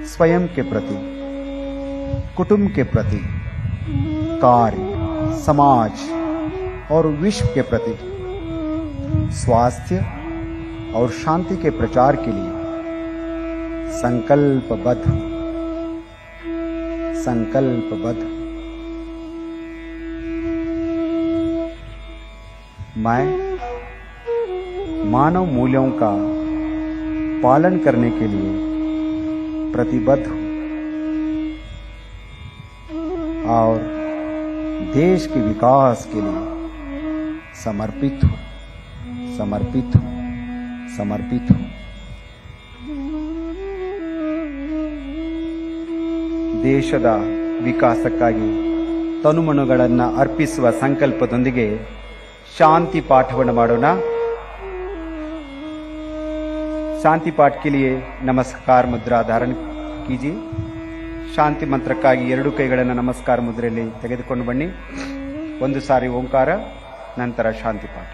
स्वयं के प्रति, कुटुंब के प्रति, कार्य, समाज और विश्व के प्रति स्वास्थ्य और शांति के प्रचार के लिए संकल्पबद्ध हूं, संकल्पबद्ध। मैं मानव मूल्यों का पालन करने के लिए प्रतिबद्ध हूं और देश के विकास के लिए समर्पित हूं, समर्पित हूं, समर्पित हूं। ದೇಶದ ವಿಕಾಸಕ್ಕಾಗಿ ತನುಮನುಗಳನ್ನು ಅರ್ಪಿಸುವ ಸಂಕಲ್ಪದೊಂದಿಗೆ शांति पाठವನ್ನು ಮಾಡೋಣ। शांति पाठ के लिए नमस्कार मुद्रा धारण कीजिए। शांति मंत्रಕ್ಕಾಗಿ ಎರಡು ಕೈಗಳನ್ನು ನಮಸ್ಕಾರ ಮುದ್ರೆಯಲ್ಲಿ ತೆಗೆದುಕೊಂಡು ಬನ್ನಿ। ಒಂದು ಸಾರಿ ಓಂಕಾರ, ನಂತರ ಶಾಂತಿ ಪಾಠ।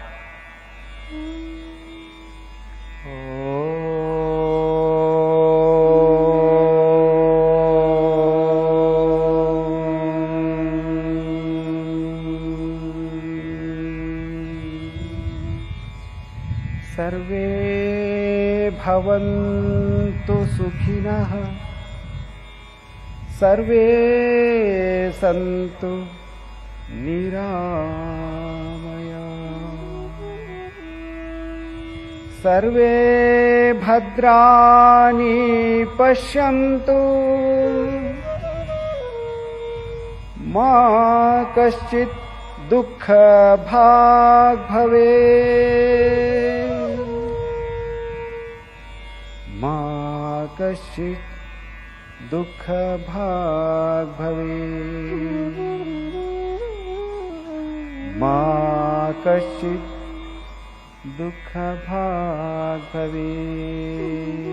सर्वे भवन्तु सुखिनः, सर्वे सन्तु निरामया, सर्वे भद्राणि पश्यन्तु, मा कश्चित् दुःख भाग् भवेत्, मा कश्चित् दुःख भाग् भवेत्, मा कश्चित् दुःख भाग् भवेत्।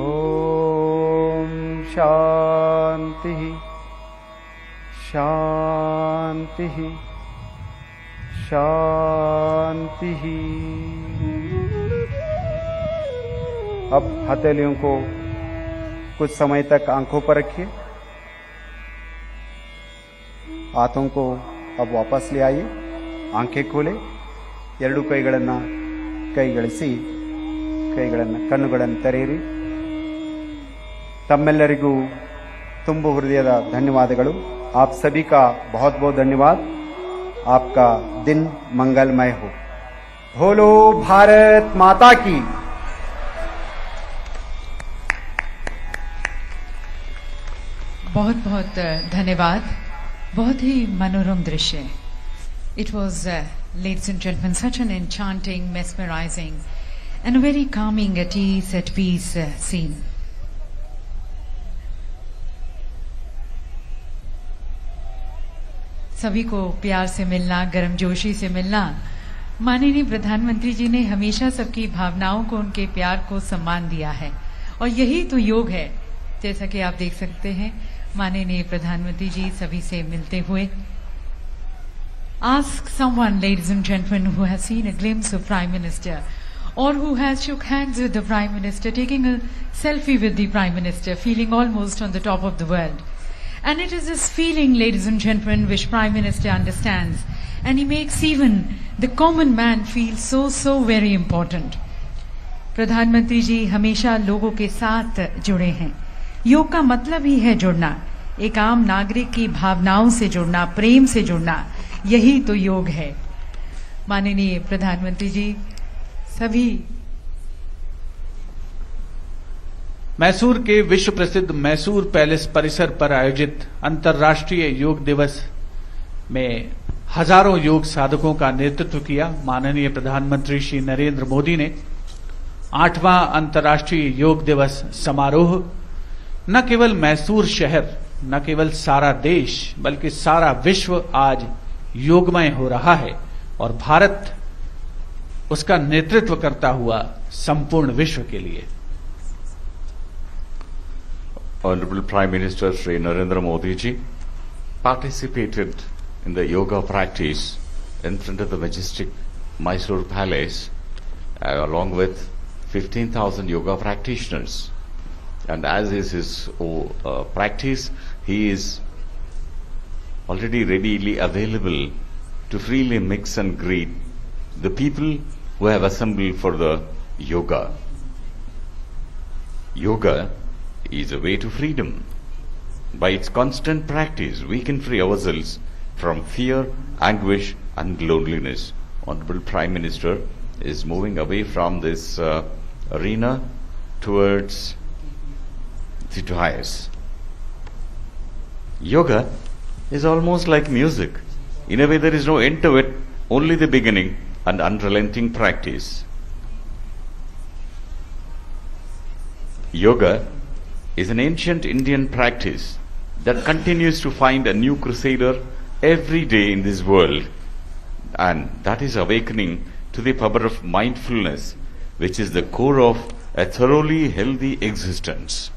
ॐ शान्तिः शान्तिः शान्तिः। अब हथेलियों को कुछ समय तक आंखों पर रखिए। हाथों को अब वापस ले आइए। आंखें खोले, ಎರಡು ಕೈಗಳನ್ನು ಕೈಗಳಿಸಿ ಕಣ್ಣುಗಳನ್ನು ತೆರೆಯಿರಿ। ತಮ್ಮೆಲ್ಲರಿಗೂ ತುಂಬು ಹೃದಯದ ಧನ್ಯವಾದಗಳು। आप सभी का बहुत बहुत धन्यवाद। आपका दिन मंगलमय हो। बोलो भारत माता की। बहुत बहुत धन्यवाद। बहुत ही मनोरम दृश्य। It was, ladies and gentlemen, such an enchanting, mesmerizing and a very calming, at ease, at peace scene. सभी को प्यार से मिलना, गर्मजोशी से मिलना। माननीय प्रधानमंत्री जी ने हमेशा सबकी भावनाओं को, उनके प्यार को सम्मान दिया है और यही तो योग है। जैसा कि आप देख सकते हैं माननीय प्रधानमंत्री जी सभी से मिलते हुए। Ask someone, ladies and gentlemen, who has seen a glimpse of Prime Minister or who has shook hands with the Prime Minister, taking a selfie with the Prime Minister, feeling almost on the top of the world. And it is this feeling, ladies and gentlemen, which Prime Minister understands, and he makes even the common man feel so very important. प्रधानमंत्री जी हमेशा लोगों के साथ जुड़े हैं। योग का मतलब ही है जुड़ना, एक आम नागरिक की भावनाओं से जुड़ना, प्रेम से जुड़ना, यही तो योग है। माननीय प्रधानमंत्री जी सभी मैसूर के विश्व प्रसिद्ध मैसूर पैलेस परिसर पर आयोजित अंतर्राष्ट्रीय योग दिवस में हजारों योग साधकों का नेतृत्व किया। माननीय प्रधानमंत्री श्री नरेंद्र मोदी ने 8वां अंतर्राष्ट्रीय योग दिवस समारोह न केवल मैसूर शहर, न केवल सारा देश, बल्कि सारा विश्व आज योगमय हो रहा है और भारत उसका नेतृत्व करता हुआ संपूर्ण विश्व के लिए। Honorable Prime Minister Shri Narendra Modi ji participated in the yoga practice in front of the majestic Mysore Palace along with 15,000 yoga practitioners. And as is his practice, he is already readily available to freely mix and greet the people who have assembled for the yoga. Yoga is a way to freedom. By its constant practice, we can free ourselves from fear, anguish, and loneliness. Honorable Prime Minister is moving away from this arena towards the dais. Yoga is almost like music. In a way, there is no end to it, only the beginning and unrelenting practice. Yoga is an ancient Indian practice that continues to find a new crusader every day in this world, and that is awakening to the power of mindfulness, which is the core of a thoroughly healthy existence.